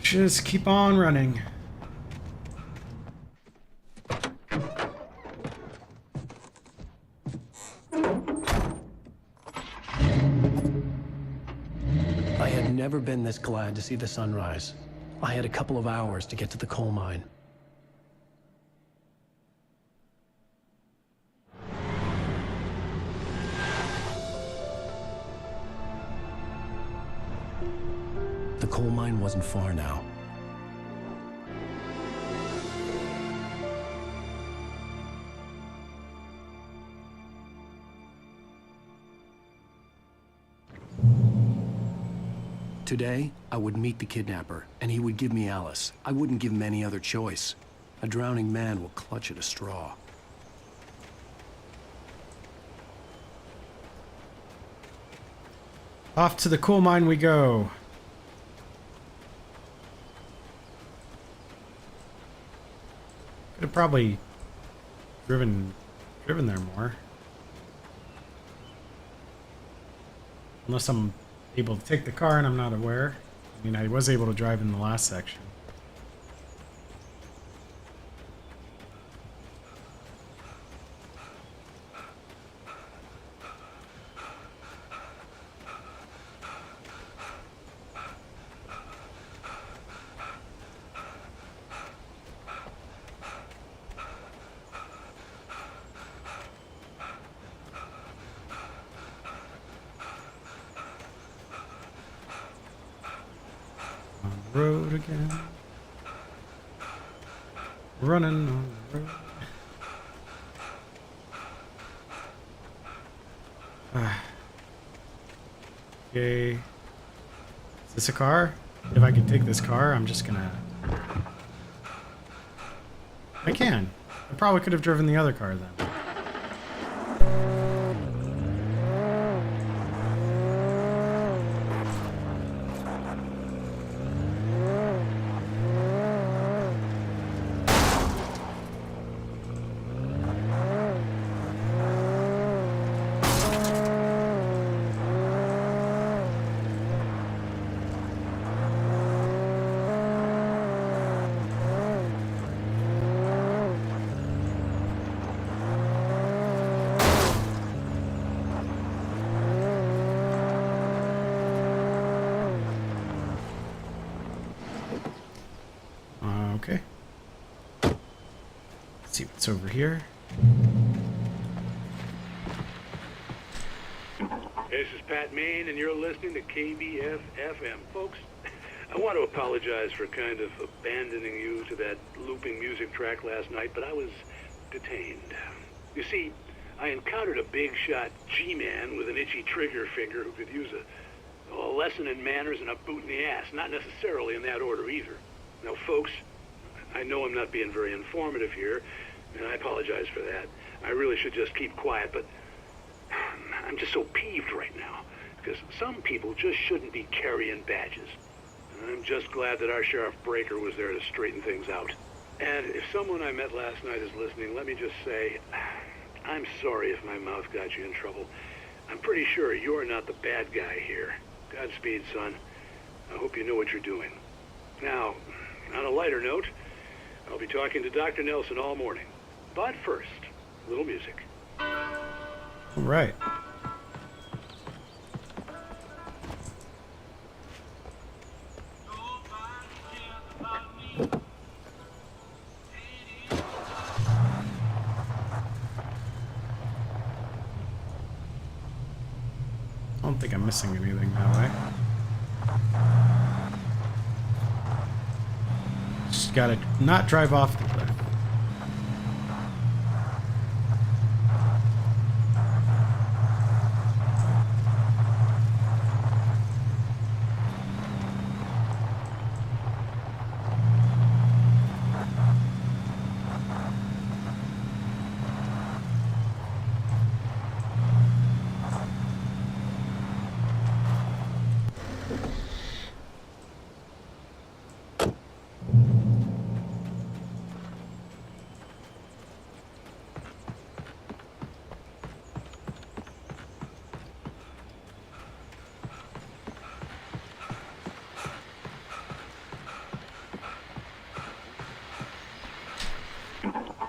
Just keep on running. I had never been this glad to see the sunrise. I had a couple of hours to get to the coal mine. The coal mine wasn't far now. Today, I would meet the kidnapper, and he would give me Alice. I wouldn't give him any other choice. A drowning man will clutch at a straw. Off to the coal mine we go. Could have probably driven there more. Unless I'm able to take the car and I'm not aware. I mean, I was able to drive in the last section. Road again. Running on the road. Okay. Is this a car? If I could take this car, I'm just gonna... I can. I probably could have driven the other car then. Okay. Let's see what's over here. This is Pat Main, and you're listening to KBF FM. Folks, I want to apologize for kind of abandoning you to that looping music track last night, but I was detained. You see, I encountered a big shot G-man with an itchy trigger finger who could use a lesson in manners and a boot in the ass. Not necessarily in that order either. Now, folks, I know I'm not being very informative here, and I apologize for that. I really should just keep quiet, but I'm just so peeved right now, because some people just shouldn't be carrying badges. And I'm just glad that our Sheriff Breaker was there to straighten things out. And if someone I met last night is listening, let me just say, I'm sorry if my mouth got you in trouble. I'm pretty sure you're not the bad guy here. Godspeed, son. I hope you know what you're doing. Now, on a lighter note, I'll be talking to Dr. Nelson all morning. But first, a little music. All right. I don't think I'm missing anything that way. Just gotta not drive off the cliff.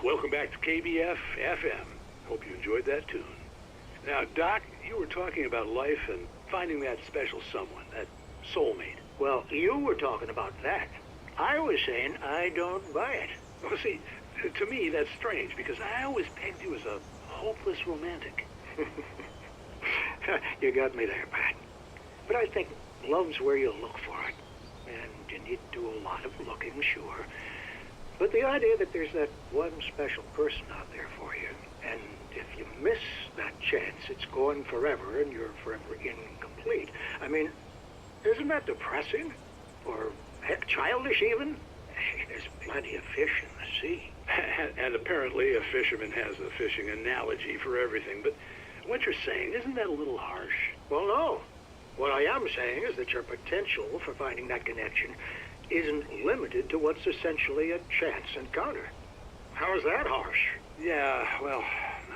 Welcome back to KBF FM. Hope you enjoyed that tune. Now, Doc, you were talking about life and finding that special someone, that soulmate. Well, you were talking about that. I was saying I don't buy it. Well, see, to me, that's strange, because I always pegged you as a hopeless romantic. You got me there, Pat. But I think love's where you look for it. And you need to do a lot of looking, sure. But the idea that there's that one special person out there for you, and if you miss that chance, it's gone forever, and you're forever incomplete. I mean, Isn't that depressing? Or, heck, childish even? There's plenty of fish in the sea. And apparently a fisherman has a fishing analogy for everything, but what you're saying, isn't that a little harsh? Well, no. What I am saying is that your potential for finding that connection isn't limited to what's essentially a chance encounter. How is that harsh? Yeah, well,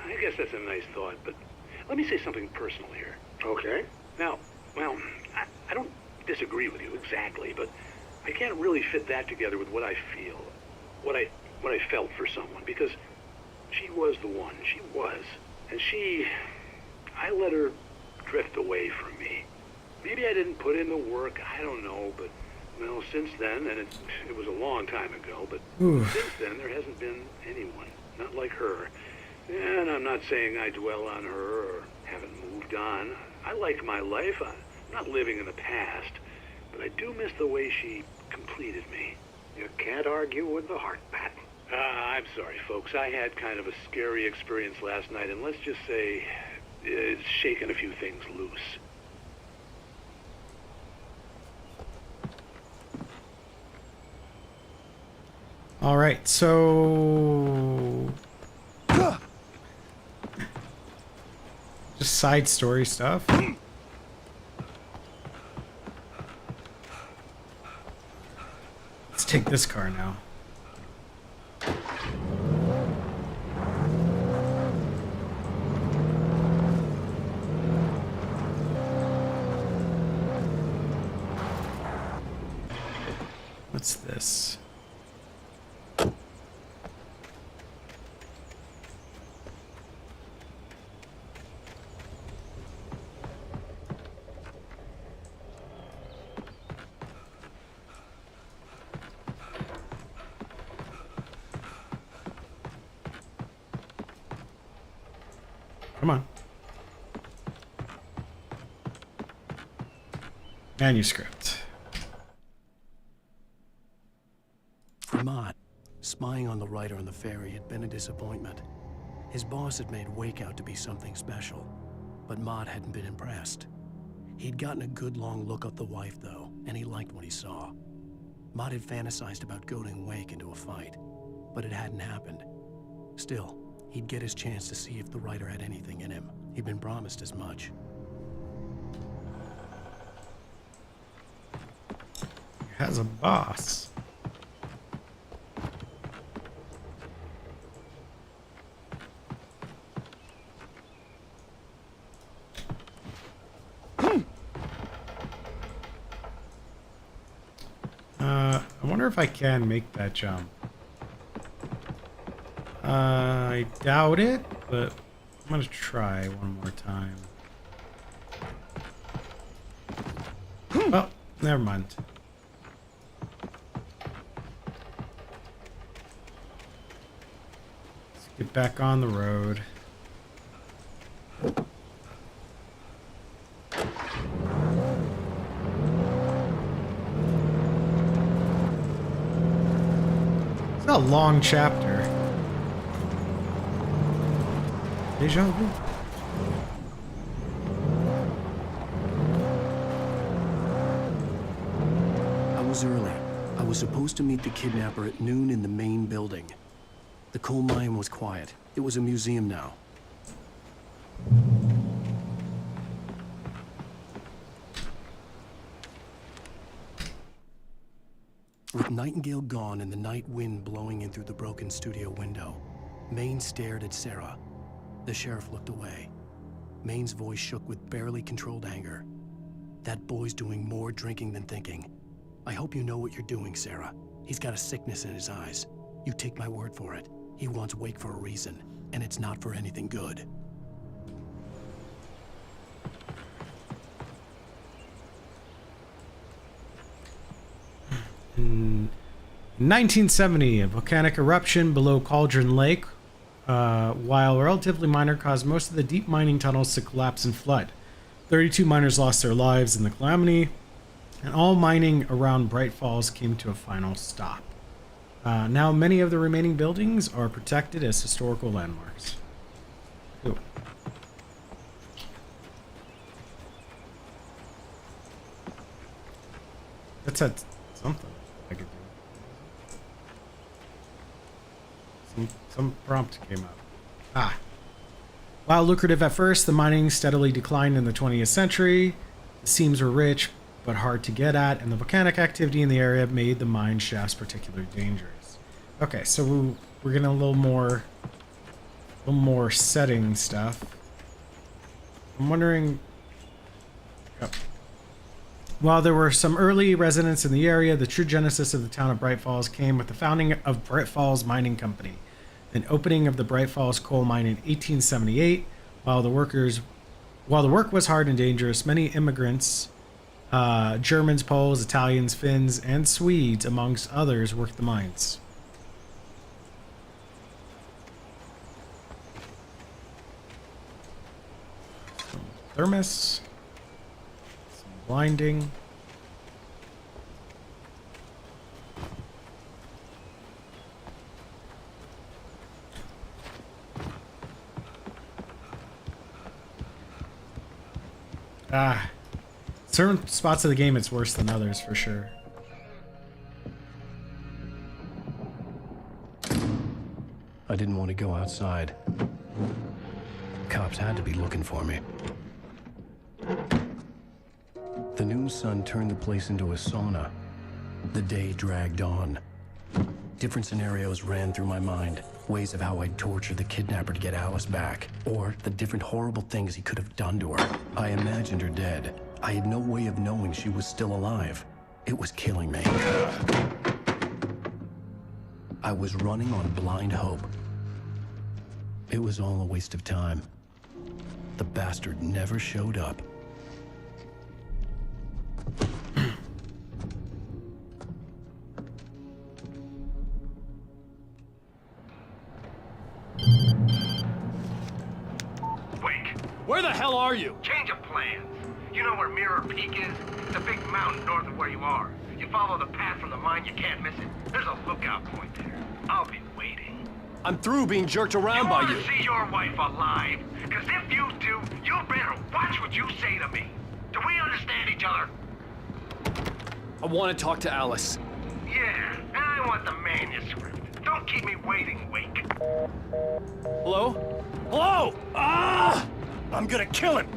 I guess that's a nice thought, but let me say something personal here. Okay. Now, well, I don't disagree with you exactly, but I can't really fit that together with what I feel, what I felt for someone, because she was the one. She was. And I let her drift away from me. Maybe I didn't put in the work, I don't know, but, well, since then, and it was a long time ago, but since then there hasn't been anyone, not like her. And I'm not saying I dwell on her or haven't moved on. I like my life. I'm not living in the past, but I do miss the way she completed me. You can't argue with the heart, Pat. I'm sorry, folks. I had kind of a scary experience last night, and let's just say it's shaken a few things loose. All right, so just side story stuff. Let's take this car now. What's this? Come on. Manuscript. For Mott, spying on the writer on the ferry had been a disappointment. His boss had made Wake out to be something special, but Mott hadn't been impressed. He'd gotten a good long look at the wife, though, and he liked what he saw. Mott had fantasized about goading Wake into a fight, but it hadn't happened. Still, he'd get his chance to see if the writer had anything in him. He'd been promised as much. He has a boss. I wonder if I can make that jump. I doubt it, but I'm gonna try one more time. Oh, never mind. Let's get back on the road. It's a long chapter. Deja vu. I was early. I was supposed to meet the kidnapper at noon in the main building. The coal mine was quiet. It was a museum now. With Nightingale gone and the night wind blowing in through the broken studio window, Maine stared at Sarah. The sheriff looked away. Maine's voice shook with barely controlled anger. That boy's doing more drinking than thinking. I hope you know what you're doing, Sarah. He's got a sickness in his eyes. You take my word for it. He wants Wake for a reason, and it's not for anything good. In 1970, a volcanic eruption below Cauldron Lake, while relatively minor, caused most of the deep mining tunnels to collapse and flood. 32 miners lost their lives in the calamity, and all mining around Bright Falls came to a final stop. Now many of the remaining buildings are protected as historical landmarks. Ooh. That said something I could do. Some prompt came up. Ah. While lucrative at first, the mining steadily declined in the 20th century. The seams were rich, but hard to get at, and the volcanic activity in the area made the mine shafts particularly dangerous. Okay, so we're getting a little more setting stuff. I'm wondering... Yep. While there were some early residents in the area, the true genesis of the town of Bright Falls came with the founding of Bright Falls Mining Company, an opening of the Bright Falls coal mine in 1878. While the work was hard and dangerous, many immigrants, Germans, Poles, Italians, Finns, and Swedes, amongst others, worked the mines. Some thermos. Some blinding. Certain spots of the game it's worse than others for sure. I didn't want to go outside. Cops had to be looking for me. The noon sun turned the place into a sauna. The day dragged on. Different scenarios ran through my mind. Ways of how I'd torture the kidnapper to get Alice back. Or the different horrible things he could have done to her. I imagined her dead. I had no way of knowing she was still alive. It was killing me. I was running on blind hope. It was all a waste of time. The bastard never showed up. Where the hell are you? Change of plans. You know where Mirror Peak is? It's a big mountain north of where you are. You follow the path from the mine, you can't miss it. There's a lookout point there. I'll be waiting. I'm through being jerked around by you. You want to see your wife alive? Because if you do, you better watch what you say to me. Do we understand each other? I want to talk to Alice. Yeah, and I want the manuscript. Don't keep me waiting, Wake. Hello? Hello? Ah! I'm gonna kill him!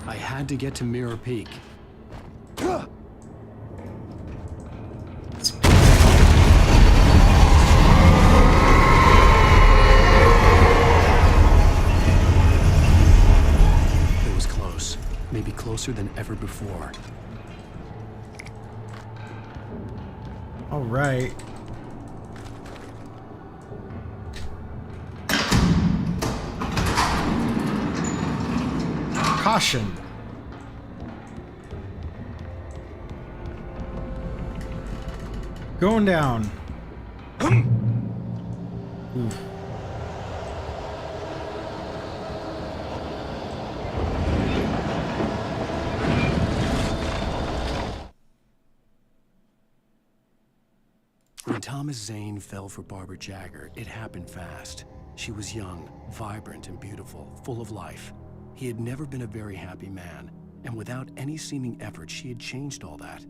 I had to get to Mirror Peak. It was close. Maybe closer than ever before. All right. Caution. Going down. Oof. When Thomas Zane fell for Barbara Jagger, it happened fast. She was young, vibrant, and beautiful, full of life. He had never been a very happy man, and without any seeming effort, she had changed all that.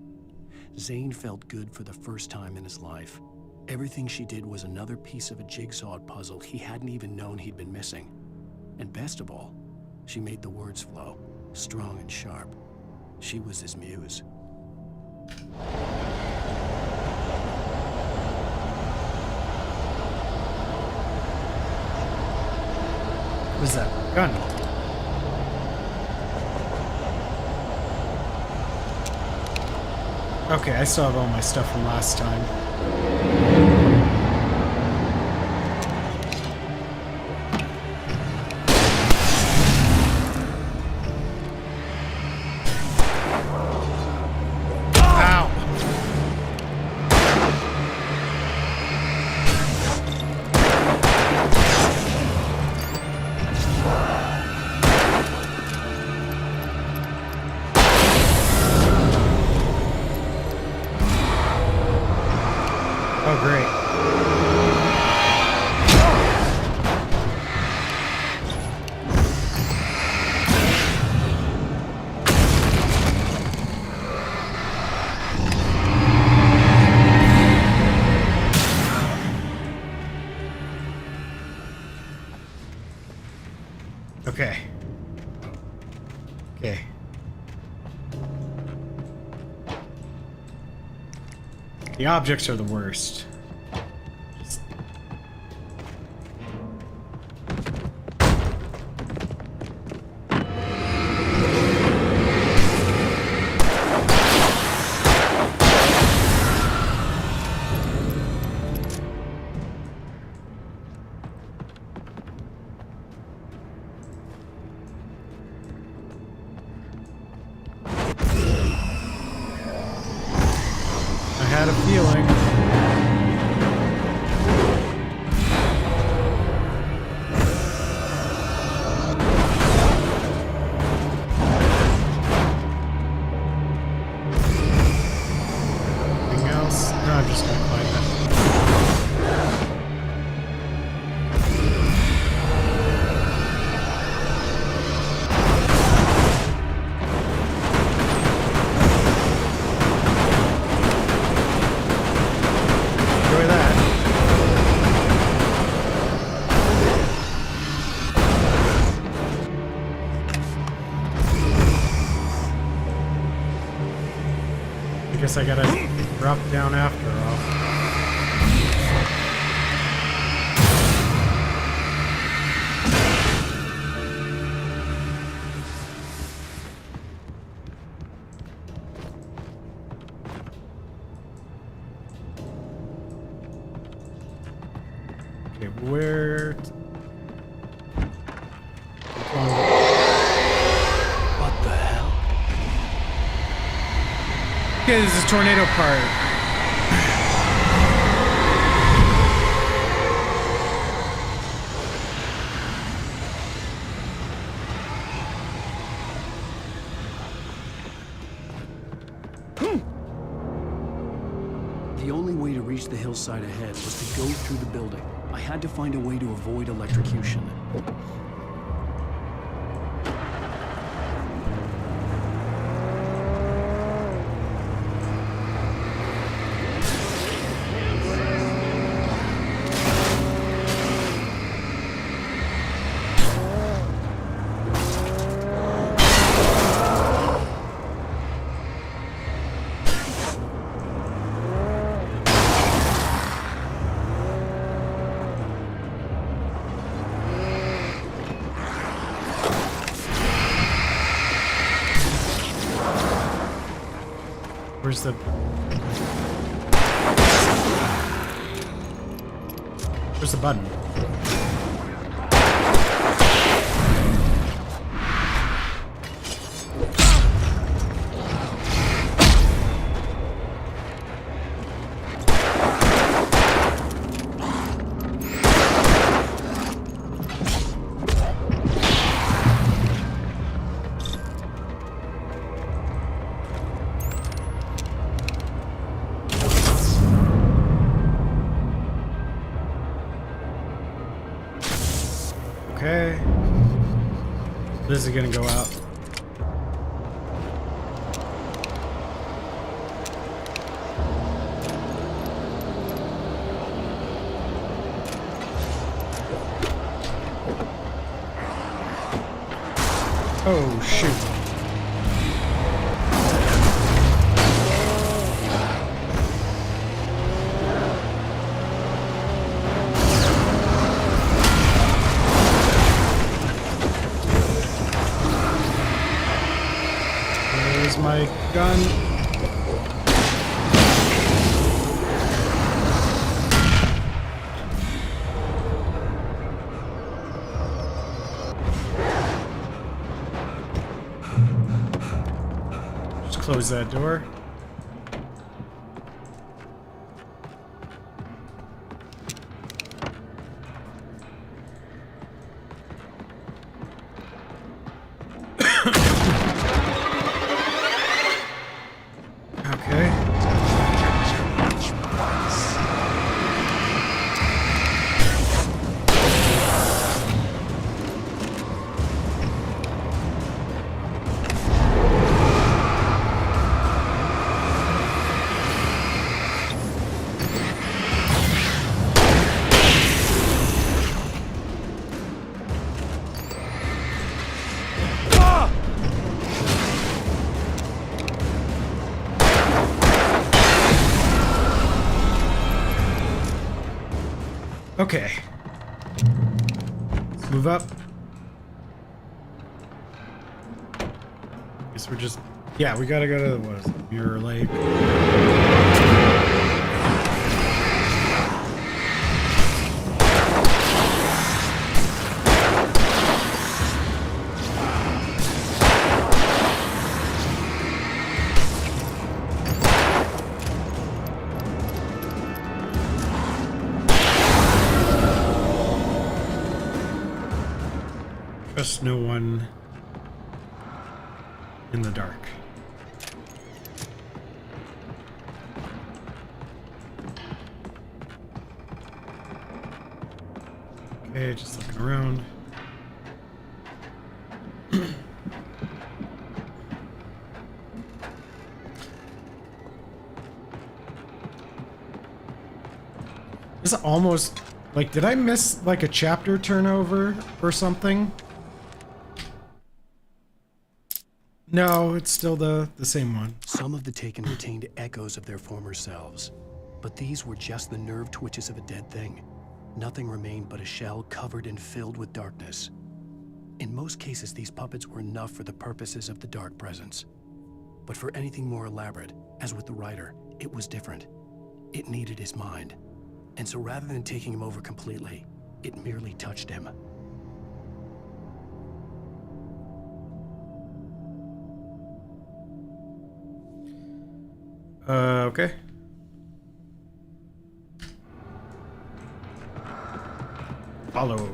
Zane felt good for the first time in his life. Everything she did was another piece of a jigsaw puzzle he hadn't even known he'd been missing. And best of all, she made the words flow, strong and sharp. She was his muse. What is that? Gun. Okay, I still have all my stuff from last time. Okay. Okay. The objects are the worst. I had a feeling. Anything else? No, I'm just gonna find that. Enjoy that. I guess I gotta drop down after all. Okay, where? What the hell? Okay, this is tornado part. The only way to reach the hillside ahead was to go through the building. I had to find a way to avoid electrocution. Where's the... Where's the button? Okay. This is gonna go out. Oh, shoot. There's my gun. Just close that door. Okay. Okay. Let's move up. Guess we're just... Yeah, we gotta go to, what is it, Muir Lake. Trust no one in the dark. Okay, just looking around. This is almost like, did I miss like a chapter turnover or something? No, it's still the same one. Some of the Taken retained echoes of their former selves, but these were just the nerve twitches of a dead thing. Nothing remained but a shell covered and filled with darkness. In most cases, these puppets were enough for the purposes of the Dark Presence. But for anything more elaborate, as with the writer, it was different. It needed his mind. And so rather than taking him over completely, it merely touched him. Okay. Follow.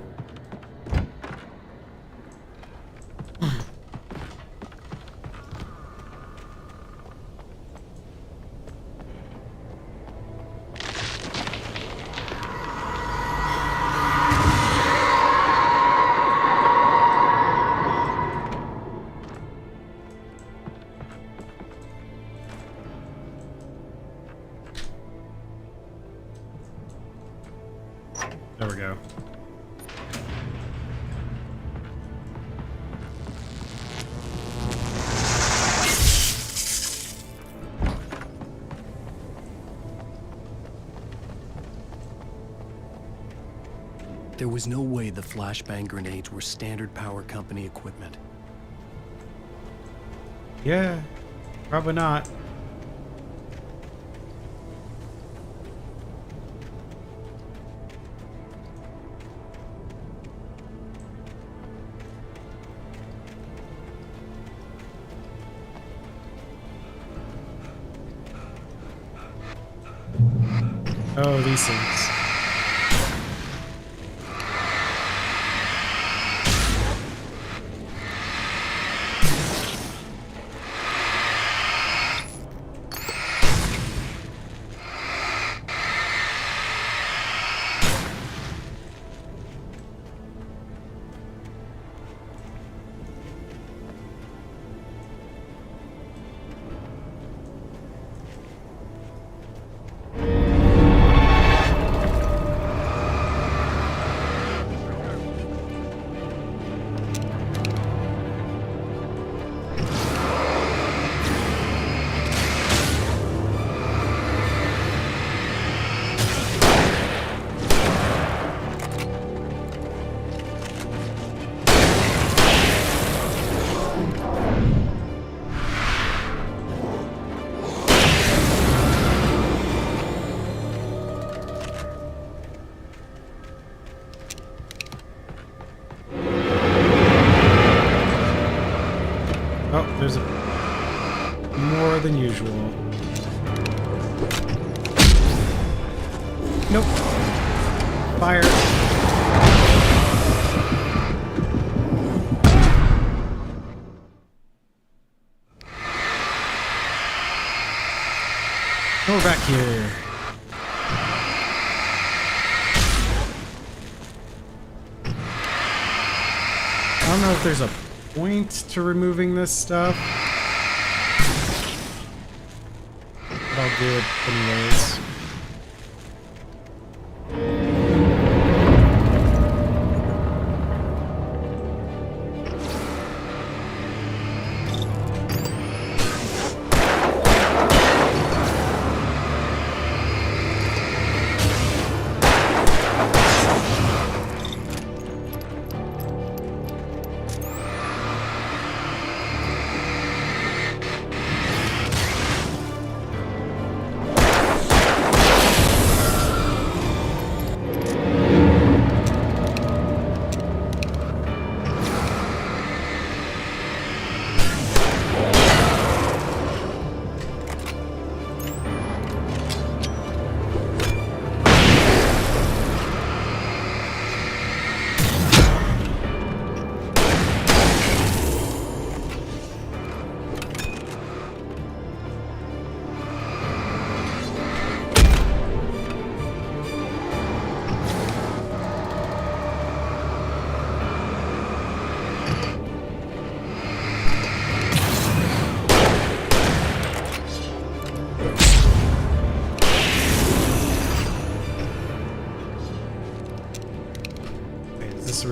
There we go. There was no way the flashbang grenades were standard power company equipment. Yeah, probably not. Oh, these things. There's more than usual. Nope. Fire. We're back here. I don't know if there's a point to removing this stuff, but I'll do it anyways.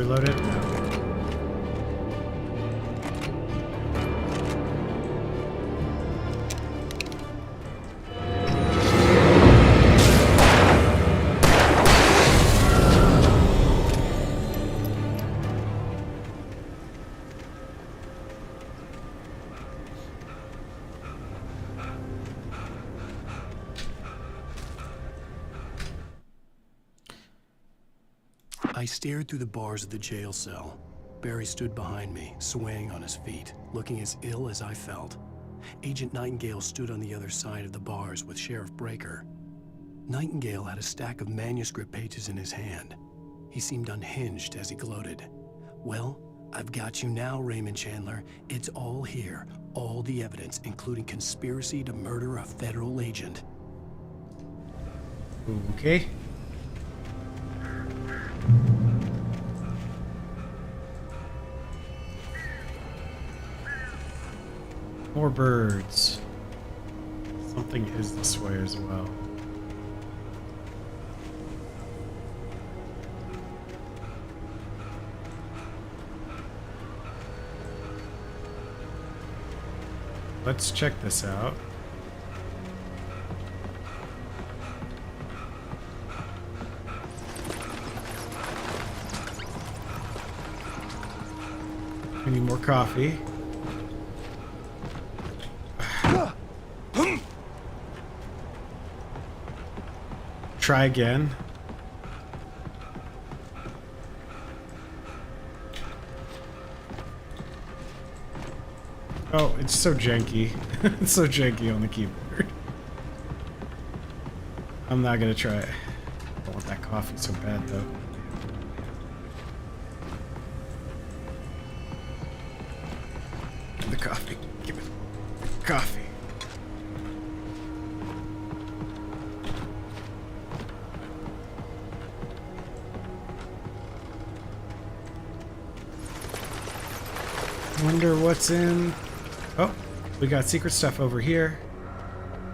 reload it? No. I stared through the bars of the jail cell. Barry stood behind me, swaying on his feet, looking as ill as I felt. Agent Nightingale stood on the other side of the bars with Sheriff Breaker. Nightingale had a stack of manuscript pages in his hand. He seemed unhinged as he gloated. Well, I've got you now, Raymond Chandler. It's all here. All the evidence, including conspiracy to murder a federal agent. Okay. More birds. Something is this way as well. Let's check this out. We need more coffee. Try again. Oh, it's so janky. It's so janky on the keyboard. I'm not gonna try it. I want that coffee so bad though. The coffee. Give it. Coffee. Wonder what's in. Oh, we got secret stuff over here.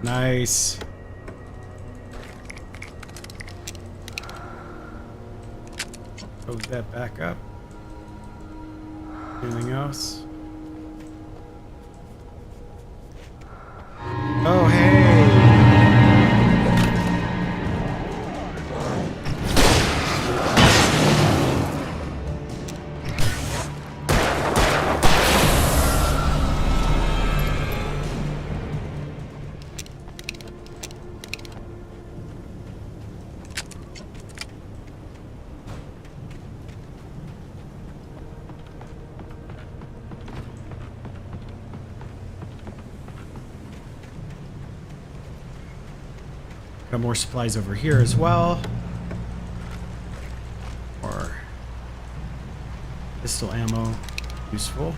Nice. Close that back up. Anything else? Oh, hey! Got more supplies over here as well. Or pistol ammo, useful.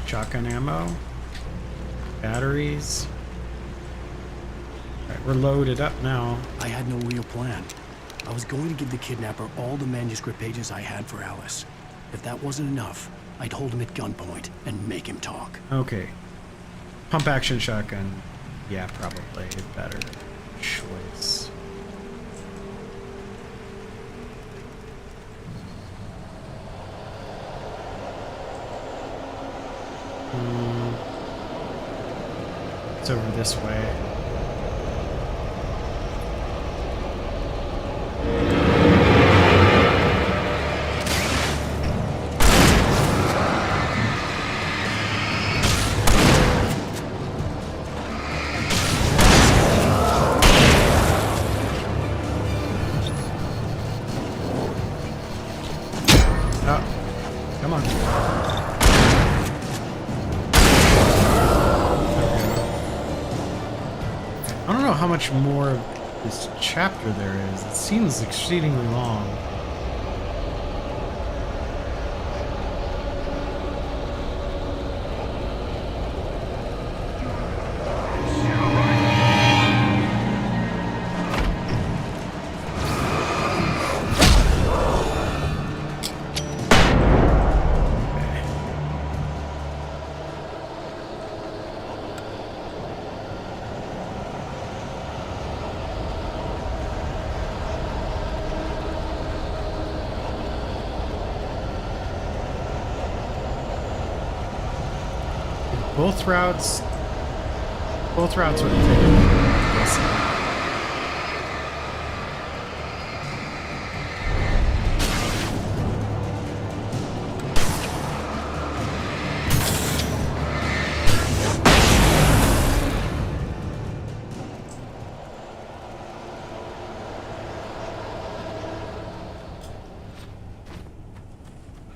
Shotgun ammo, batteries. All right, we're loaded up now. I had no real plan. I was going to give the kidnapper all the manuscript pages I had for Alice. If that wasn't enough, I'd hold him at gunpoint and make him talk. Okay. Pump action shotgun. Yeah, probably a better choice. It's over this way. How much more of this chapter there is. It seems exceedingly long. Both routes would have taken.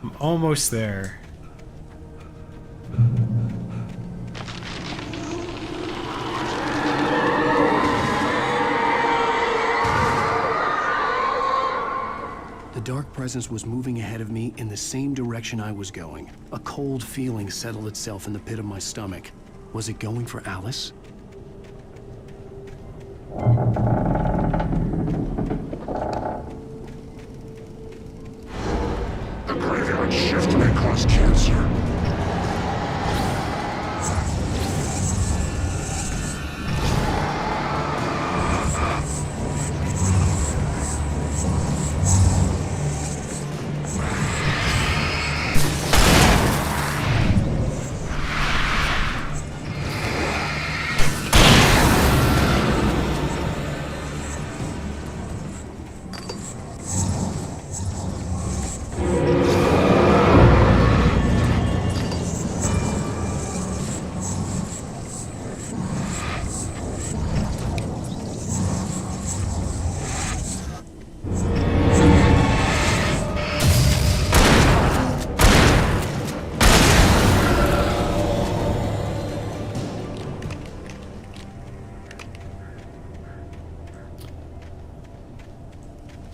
I'm almost there. The dark presence was moving ahead of me in the same direction I was going. A cold feeling settled itself in the pit of my stomach. Was it going for Alice? The graveyard shift may cause cancer.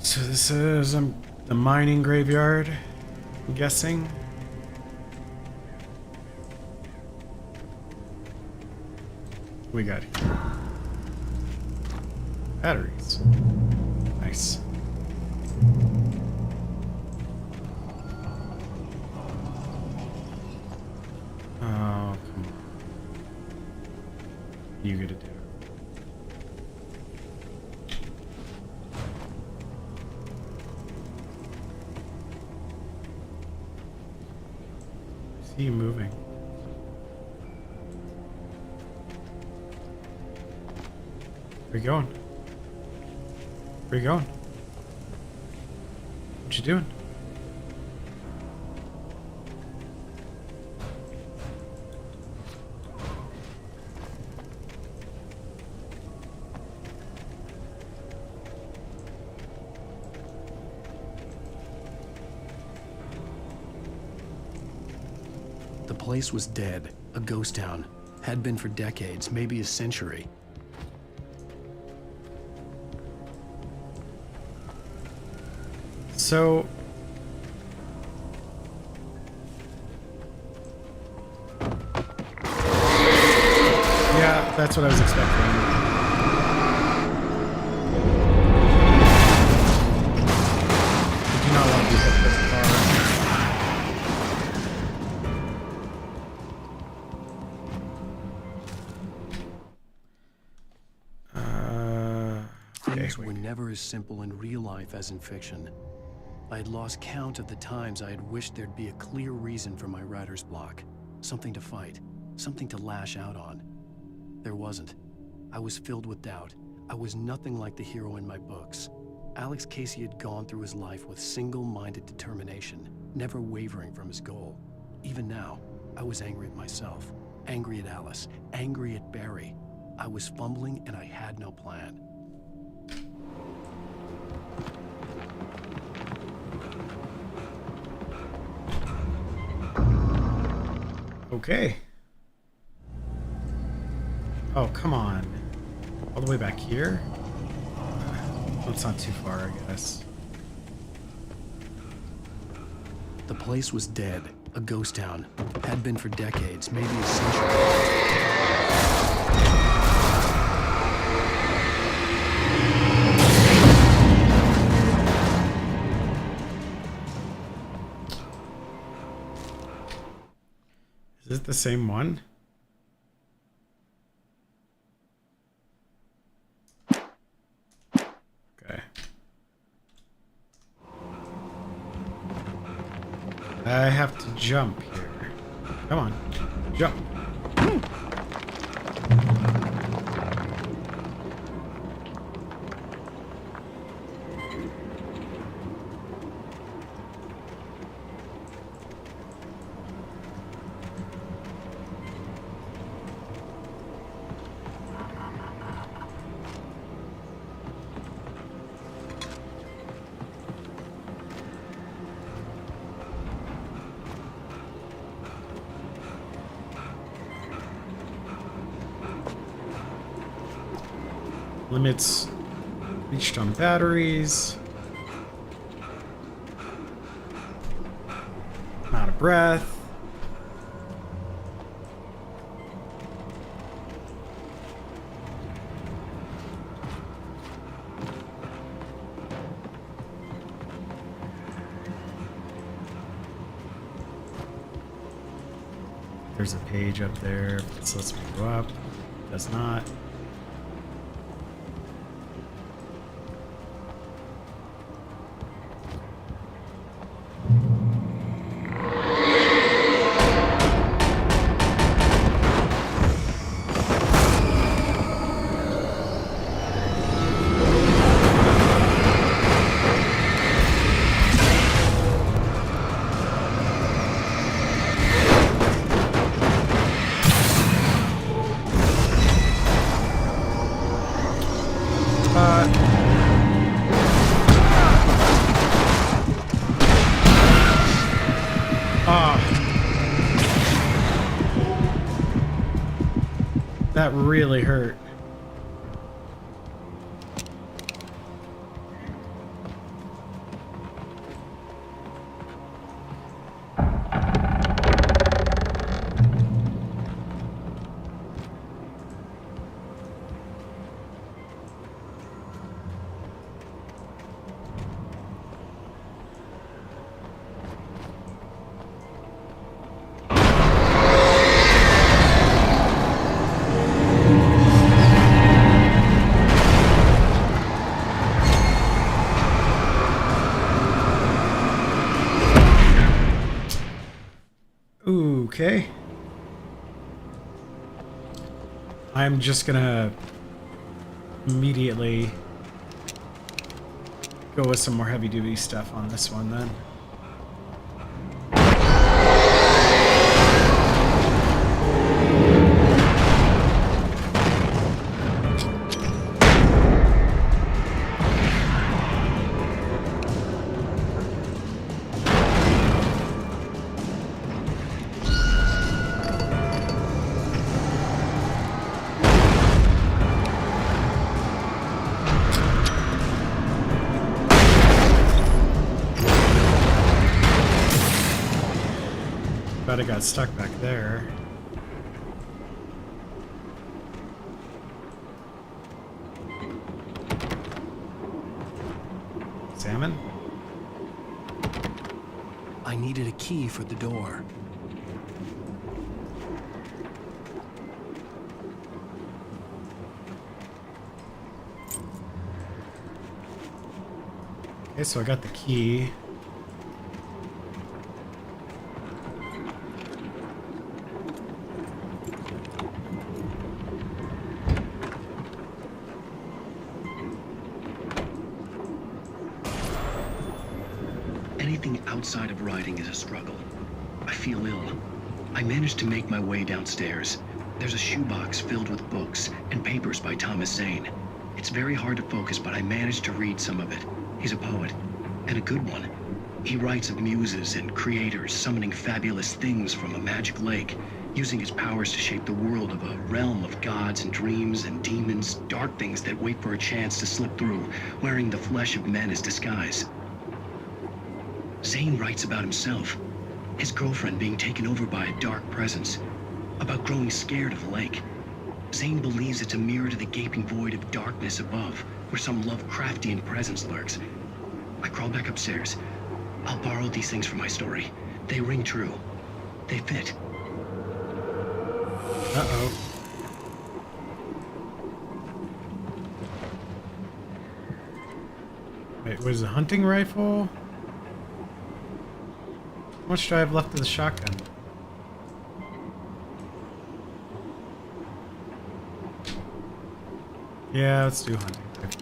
So this is the mining graveyard, I'm guessing. What we got here? Batteries. Nice. Oh, come on. What are you gonna do? I see you moving. Where you going? Where you going? What you doing? The place was dead, a ghost town. Had been for decades, maybe a century. So yeah, that's what I was expecting. I do not want to be hit with the car. Things were never as simple in real life as in fiction. I had lost count of the times I had wished there'd be a clear reason for my writer's block. Something to fight, something to lash out on. There wasn't. I was filled with doubt. I was nothing like the hero in my books. Alex Casey had gone through his life with single-minded determination, never wavering from his goal. Even now, I was angry at myself, angry at Alice, angry at Barry. I was fumbling and I had no plan. Okay. Oh, come on. All the way back here? Well, it's not too far, I guess. The place was dead, a ghost town. Had been for decades, maybe a century. Is it the same one? Okay. I have to jump here. Come on. Jump. Limits reached on batteries. I'm out of breath. There's a page up there. This lets me go up. Does not. That really hurt. Okay. I'm just gonna immediately go with some more heavy duty stuff on this one then. But I got stuck back there. Salmon? I needed a key for the door. Okay, so I got the key. Anything outside of riding is a struggle. I feel ill. I managed to make my way downstairs. There's a shoebox filled with books and papers by Thomas Zane. It's very hard to focus, but I managed to read some of it. He's a poet, and a good one. He writes of muses and creators summoning fabulous things from a magic lake, using his powers to shape the world of a realm of gods and dreams and demons, dark things that wait for a chance to slip through, wearing the flesh of men as disguise. Zane writes about himself, his girlfriend being taken over by a dark presence, about growing scared of the lake. Zane believes it's a mirror to the gaping void of darkness above, where some Lovecraftian presence lurks. I crawl back upstairs. I'll borrow these things for my story. They ring true. They fit. Uh-oh. Wait, was a hunting rifle? How much do I have left of the shotgun? Yeah, let's do hunting rifle.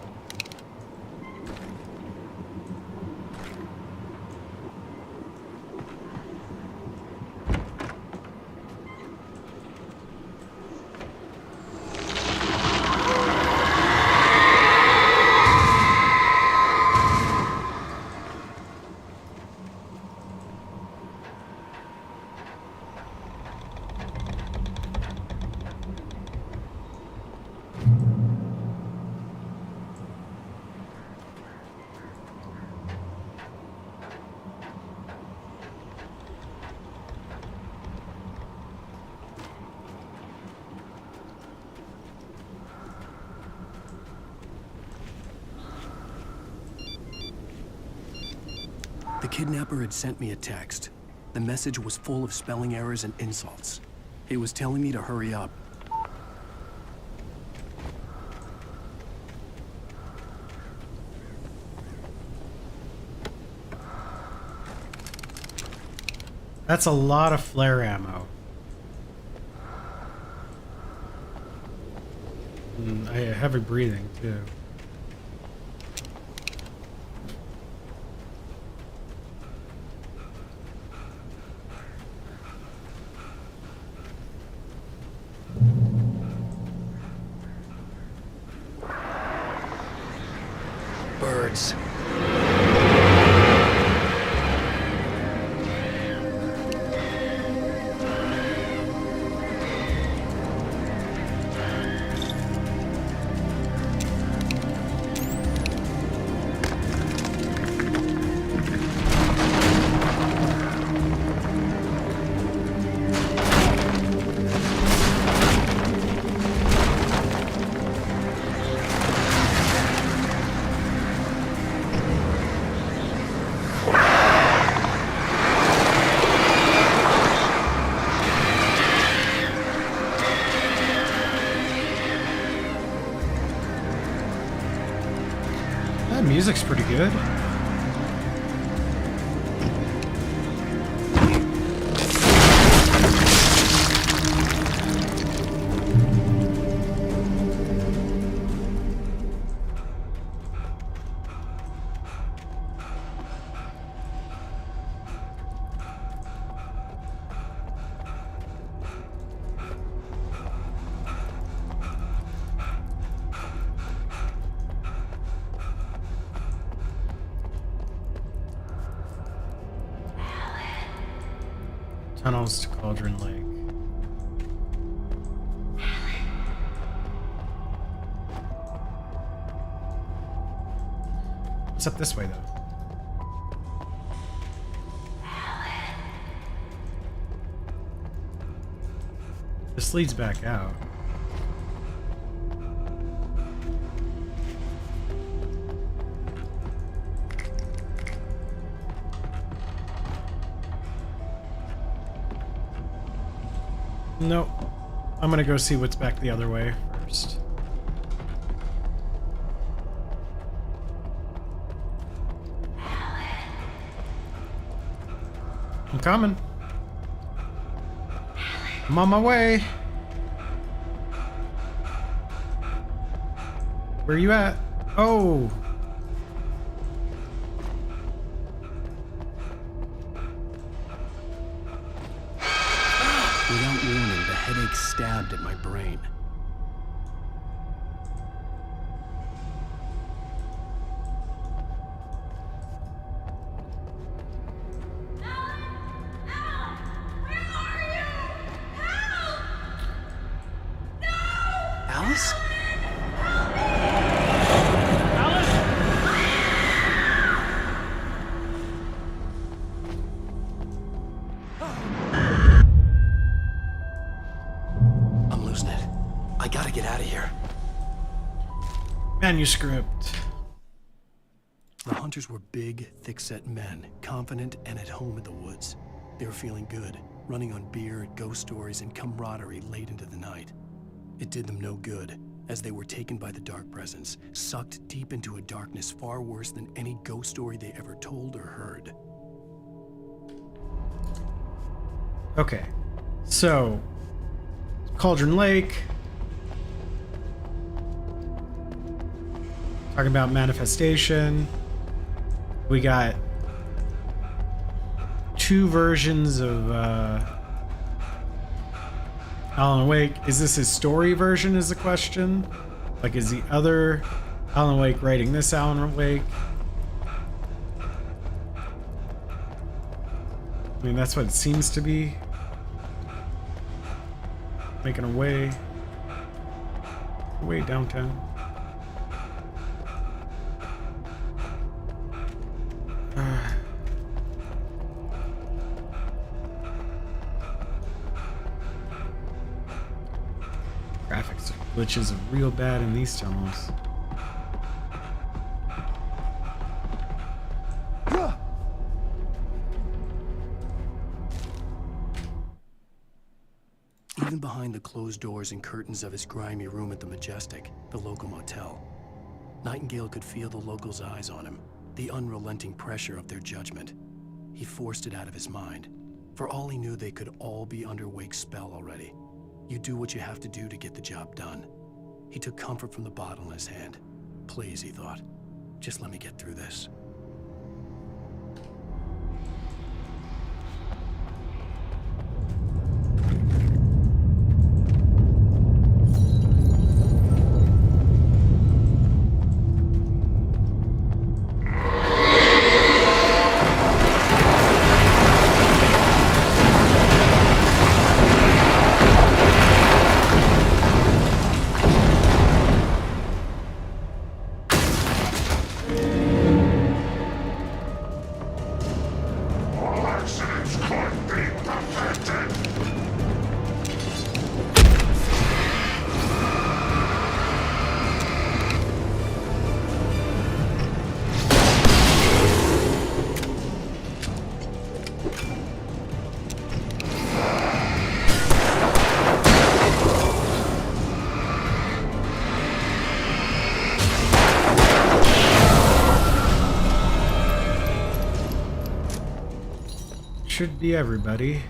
The kidnapper had sent me a text. The message was full of spelling errors and insults. It was telling me to hurry up. That's a lot of flare ammo. I have heavy breathing too. Birds. That music's pretty good. Tunnels to Cauldron Lake. What's up this way, though? This leads back out. Nope. I'm gonna go see what's back the other way first. I'm coming. I'm on my way. Where you at? Oh. Without warning, the headache stabbed at my brain. Alice? I'm losing it. I gotta get out of here. Manuscript. The hunters were big, thick-set men, confident and at home in the woods. They were feeling good, running on beer, ghost stories, and camaraderie late into the night. It did them no good, as they were taken by the dark presence, sucked deep into a darkness far worse than any ghost story they ever told or heard. Okay. So, Cauldron Lake. Talking about manifestation. We got two versions of Alan Wake. Is this his story version is the question? Like, is the other Alan Wake writing this Alan Wake? I mean, that's what it seems to be. Making a way downtown. Graphics glitches are real bad in these tunnels. Alice? Even behind the closed doors and curtains of his grimy room at the Majestic, the local motel, Nightingale could feel the locals' eyes on him, the unrelenting pressure of their judgment. He forced it out of his mind. For all he knew, they could all be under Wake's spell already. You do what you have to do to get the job done. He took comfort from the bottle in his hand. Please, he thought, just let me get through this. Should be everybody.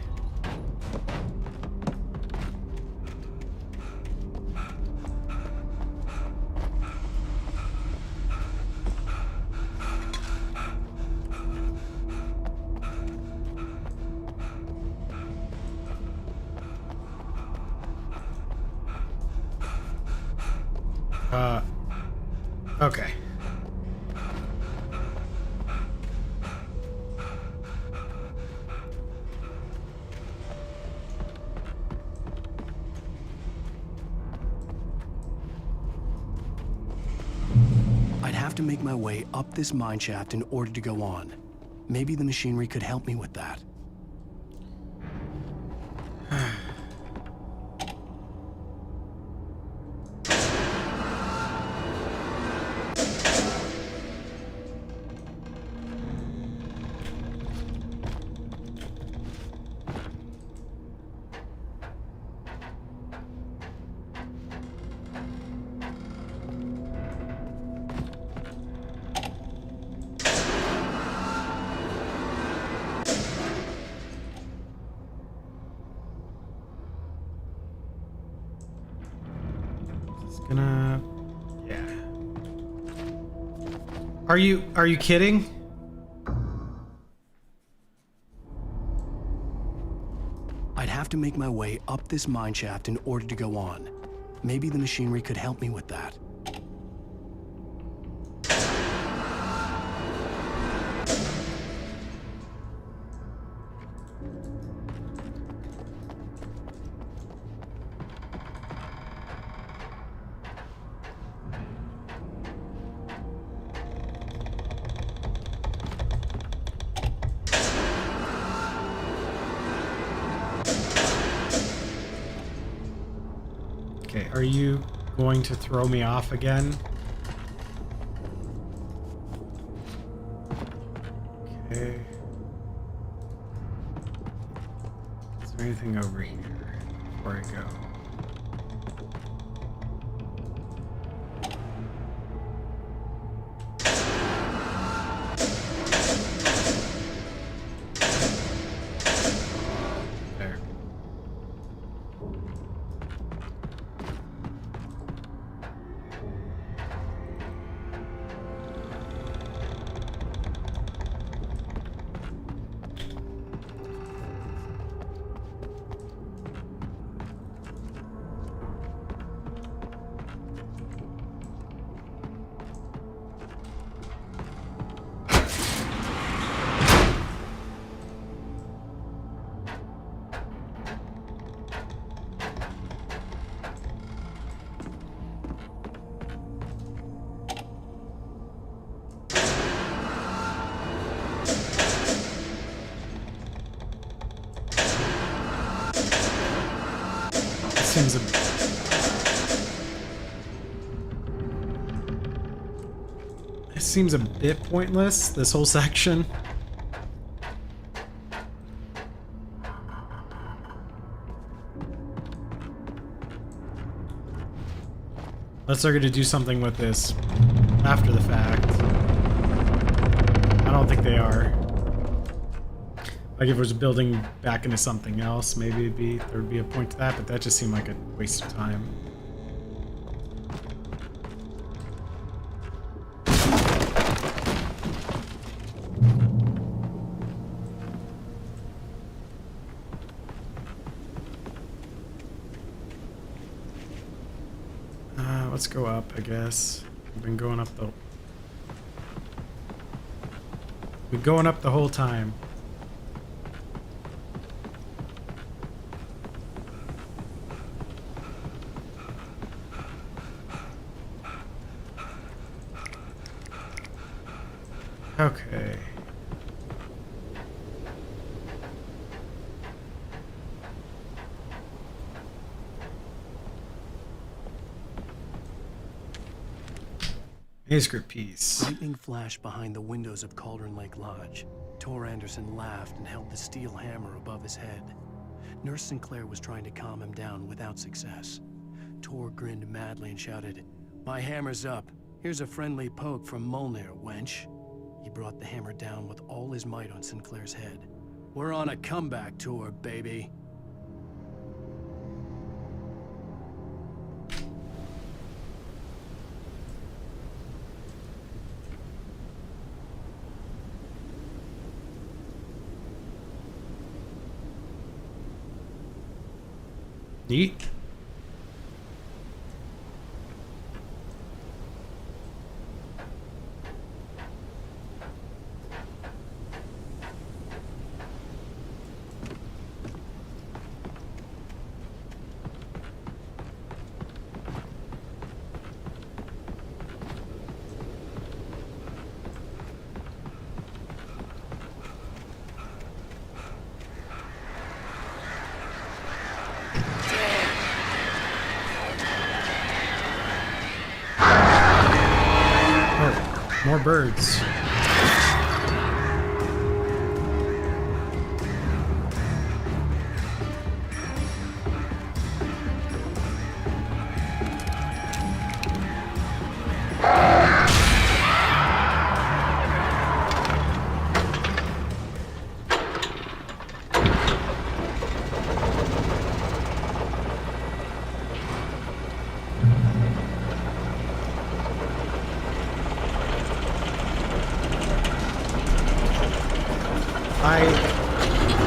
Okay. I'd have to make my way up this mine shaft in order to go on. Maybe the machinery could help me with that. Yeah. Are you kidding? I'd have to make my way up this mine shaft in order to go on. Maybe the machinery could help me with that. Okay, are you going to throw me off again? Okay. Is there anything over here before I go? There. Seems a bit pointless, this whole section. Unless they're going to do something with this after the fact. I don't think they are. Like if it was building back into something else, maybe there'd be a point to that, but that just seemed like a waste of time. Let's go up, I guess. We've been going up the whole time. Okay. Manuscript piece. Lightning flashed behind the windows of Cauldron Lake Lodge. Tor Anderson laughed and held the steel hammer above his head. Nurse Sinclair was trying to calm him down without success. Tor grinned madly and shouted, "My hammer's up. Here's a friendly poke from Molnir, wench." He brought the hammer down with all his might on Sinclair's head. "We're on a comeback tour, baby." Neat. More birds.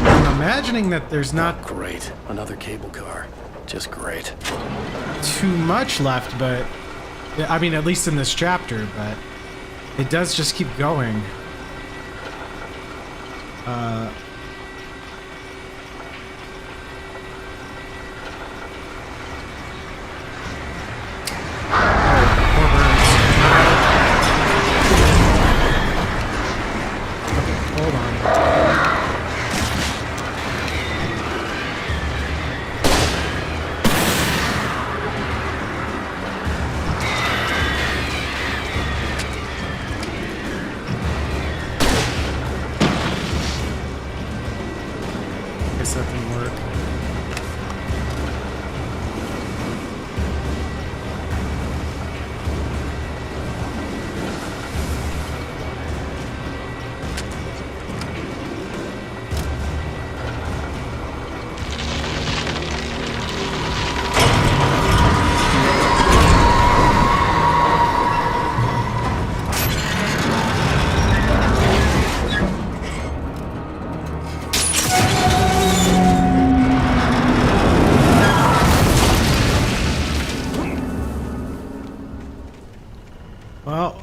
I'm imagining that there's not Great. Another cable car. Just great. too much left, but I mean, at least in this chapter, but it does just keep going. That didn't work. Well,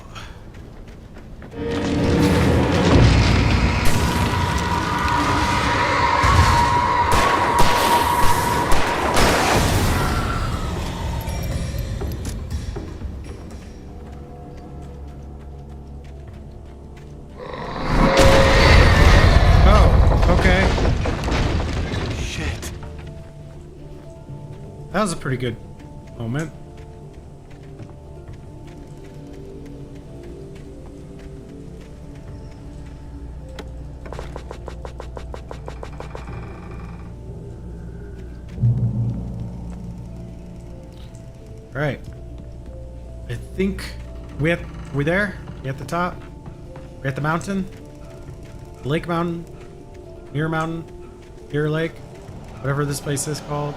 oh, okay. Shit. That was a pretty good moment. Right. I think we there? We at the top? We at the mountain? Lake Mountain? Mirror Mountain? Mirror Lake? Whatever this place is called.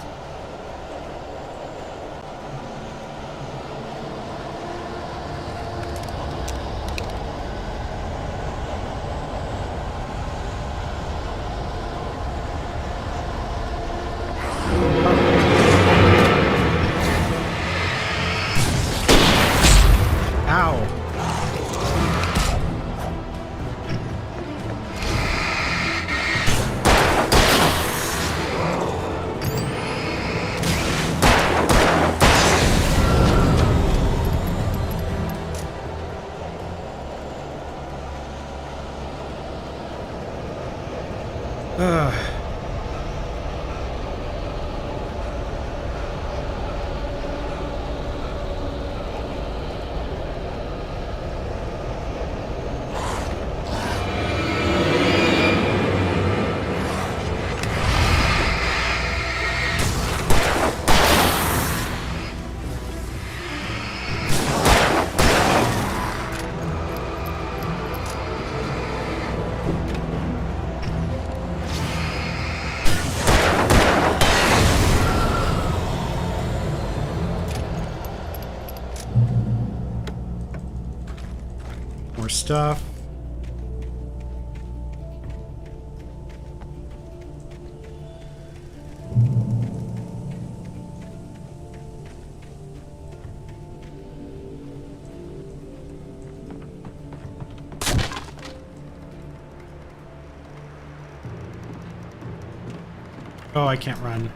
More stuff. Oh, I can't run.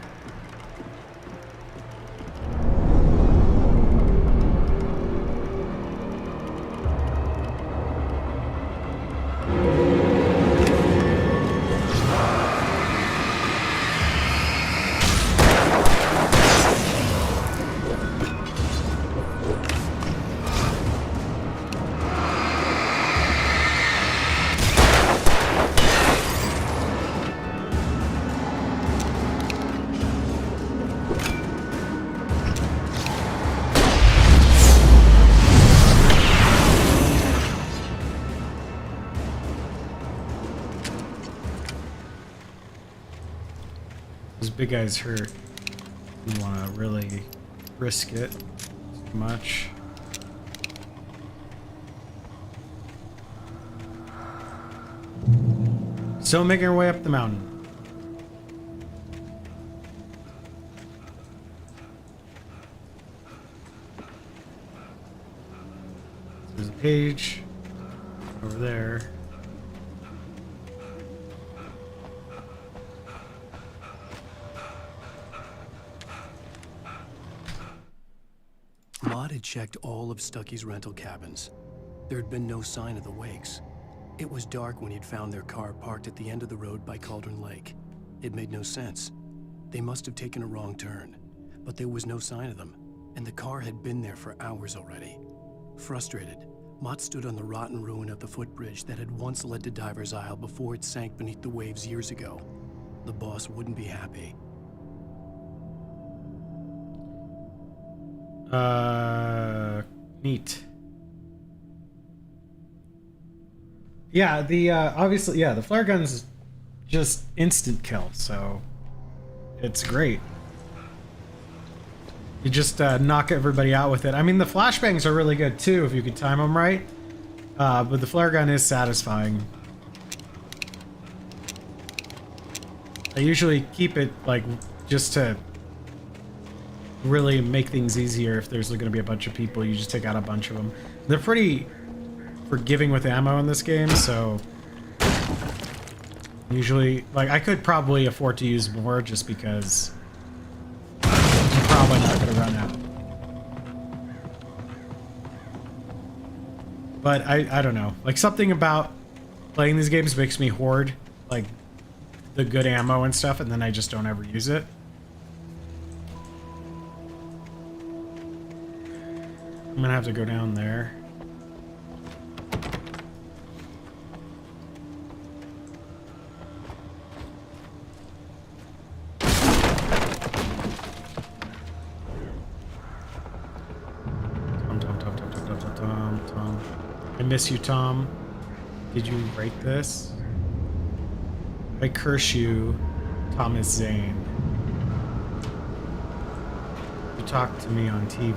This big guy's hurt. You want to really risk it too much. Still making our way up the mountain. There's a page over there. Maud had checked all of Stucky's rental cabins. There had been no sign of the Wakes. It was dark when he'd found their car parked at the end of the road by Cauldron Lake. It made no sense. They must have taken a wrong turn, but there was no sign of them, and the car had been there for hours already. Frustrated, Mott stood on the rotten ruin of the footbridge that had once led to Diver's Isle before it sank beneath the waves years ago. The boss wouldn't be happy. Neat. Yeah, the obviously, yeah, the flare gun's just instant kill, so it's great. You just knock everybody out with it. I mean, the flashbangs are really good too if you can time them right, but the flare gun is satisfying. I usually keep it like just to really make things easier. If there's going to be a bunch of people, you just take out a bunch of them. They're pretty forgiving with ammo in this game, so usually, like, I could probably afford to use more just because I'm probably not going to run out. But I don't know, like, something about playing these games makes me hoard like the good ammo and stuff, and then I just don't ever use it. I'm gonna have to go down there. Tom, miss you, Tom. Did you write this? I curse you, Thomas Zane. You talked to me on TV.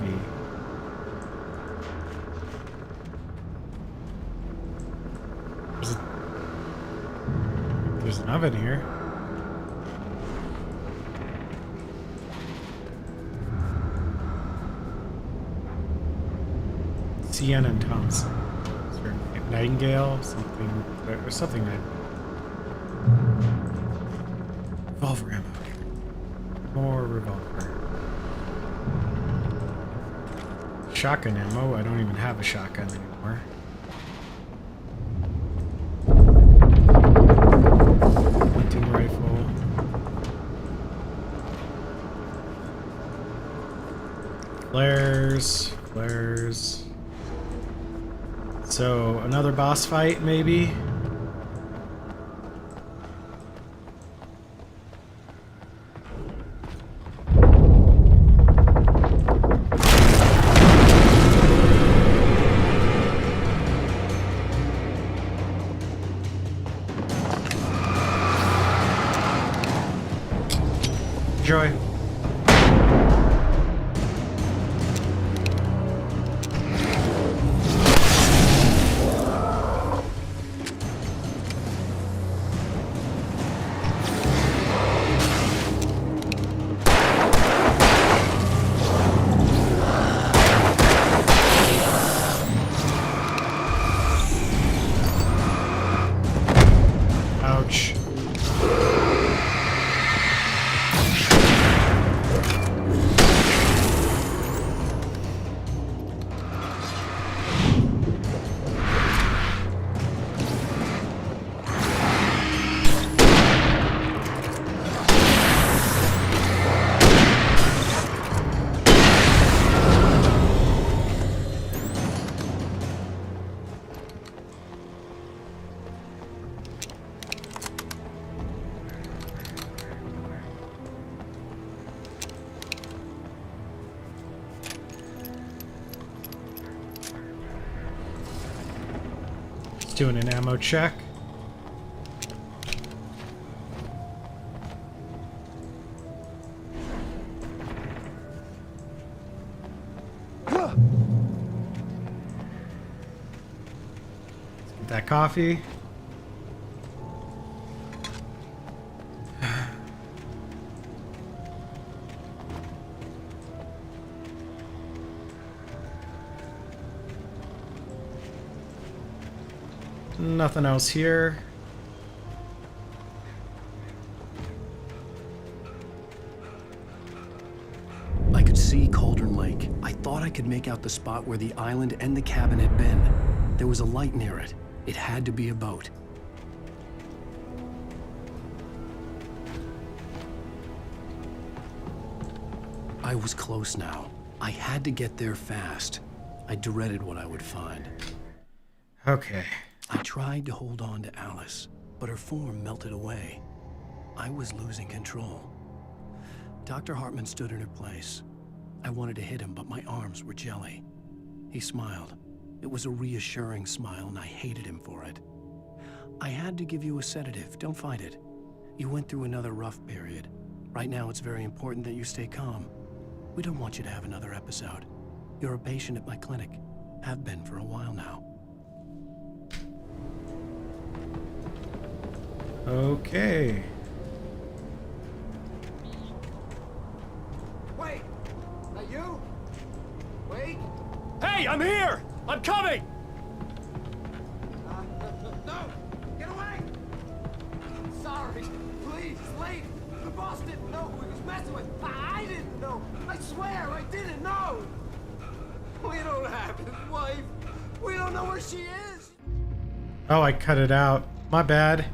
There's an oven here. Sienna and Thompson. Is there a Nightingale? Something. Or something. Revolver ammo. More revolver. Shotgun ammo. I don't even have a shotgun anymore. Hunting rifle. Flares. Flares. So, another boss fight, maybe? Enjoy. Ouch. Doing an ammo check. Let's get that coffee. Nothing else here. I could see Cauldron Lake. I thought I could make out the spot where the island and the cabin had been. There was a light near it. It had to be a boat. I was close now. I had to get there fast. I dreaded what I would find. Okay. I tried to hold on to Alice, but her form melted away. I was losing control. Dr. Hartman stood in her place. I wanted to hit him, but my arms were jelly. He smiled. It was a reassuring smile, and I hated him for it. I had to give you a sedative. Don't fight it. You went through another rough period. Right now, it's very important that you stay calm. We don't want you to have another episode. You're a patient at my clinic. Have been for a while now. Okay. Wait! That you? Wait! Hey, I'm here! I'm coming! No! Get away! Sorry. Please, it's late. The boss didn't know who he was messing with. I didn't know. I swear, I didn't know. We don't have his wife. We don't know where she is. Oh, I cut it out. My bad.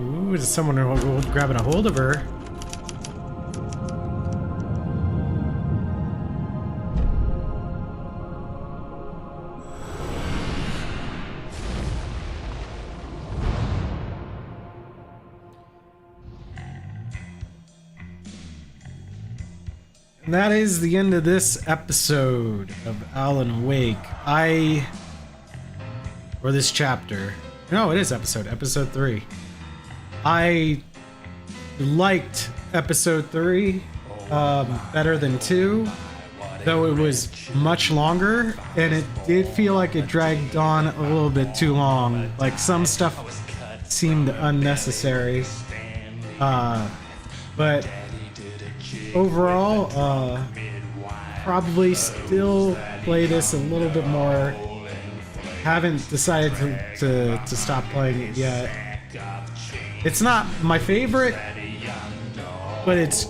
Ooh, is someone grabbing a hold of her? And that is the end of this episode of Alan Wake. Or this chapter. No, it is episode 3. I liked episode 3 better than 2, though it was much longer, and it did feel like it dragged on a little bit too long. Like, some stuff seemed unnecessary. But overall, probably still play this a little bit more. Haven't decided to stop playing it yet. It's not my favorite, but it's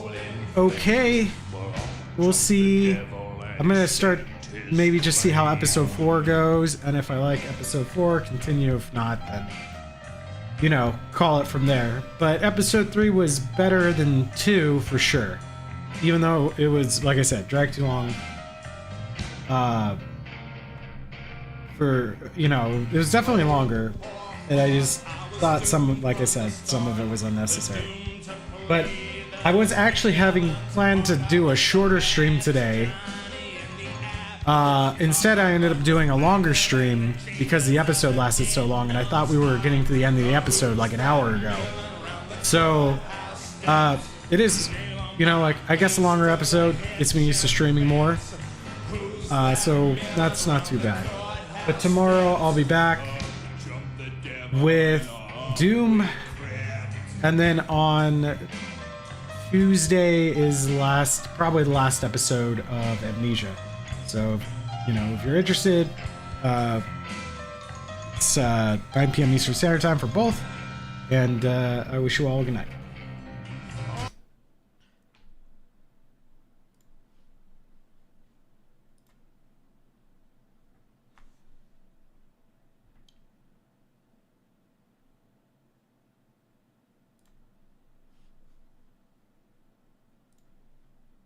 okay. We'll see. I'm gonna start maybe just see how episode 4 goes, and if I like episode 4, continue. If not, then, you know, call it from there. But episode 3 was better than 2 for sure, even though it was, like I said, dragged too long. It was definitely longer, and I just thought like I said, some of it was unnecessary. But I was actually having planned to do a shorter stream today. Instead, I ended up doing a longer stream because the episode lasted so long, and I thought we were getting to the end of the episode like an hour ago. So, it is, like, I guess a longer episode gets me used to streaming more. So that's not too bad. But tomorrow I'll be back with Doom, and then on Tuesday is probably the last episode of Amnesia. So, if you're interested, it's 9 p.m. Eastern Standard Time for both, and I wish you all a good night.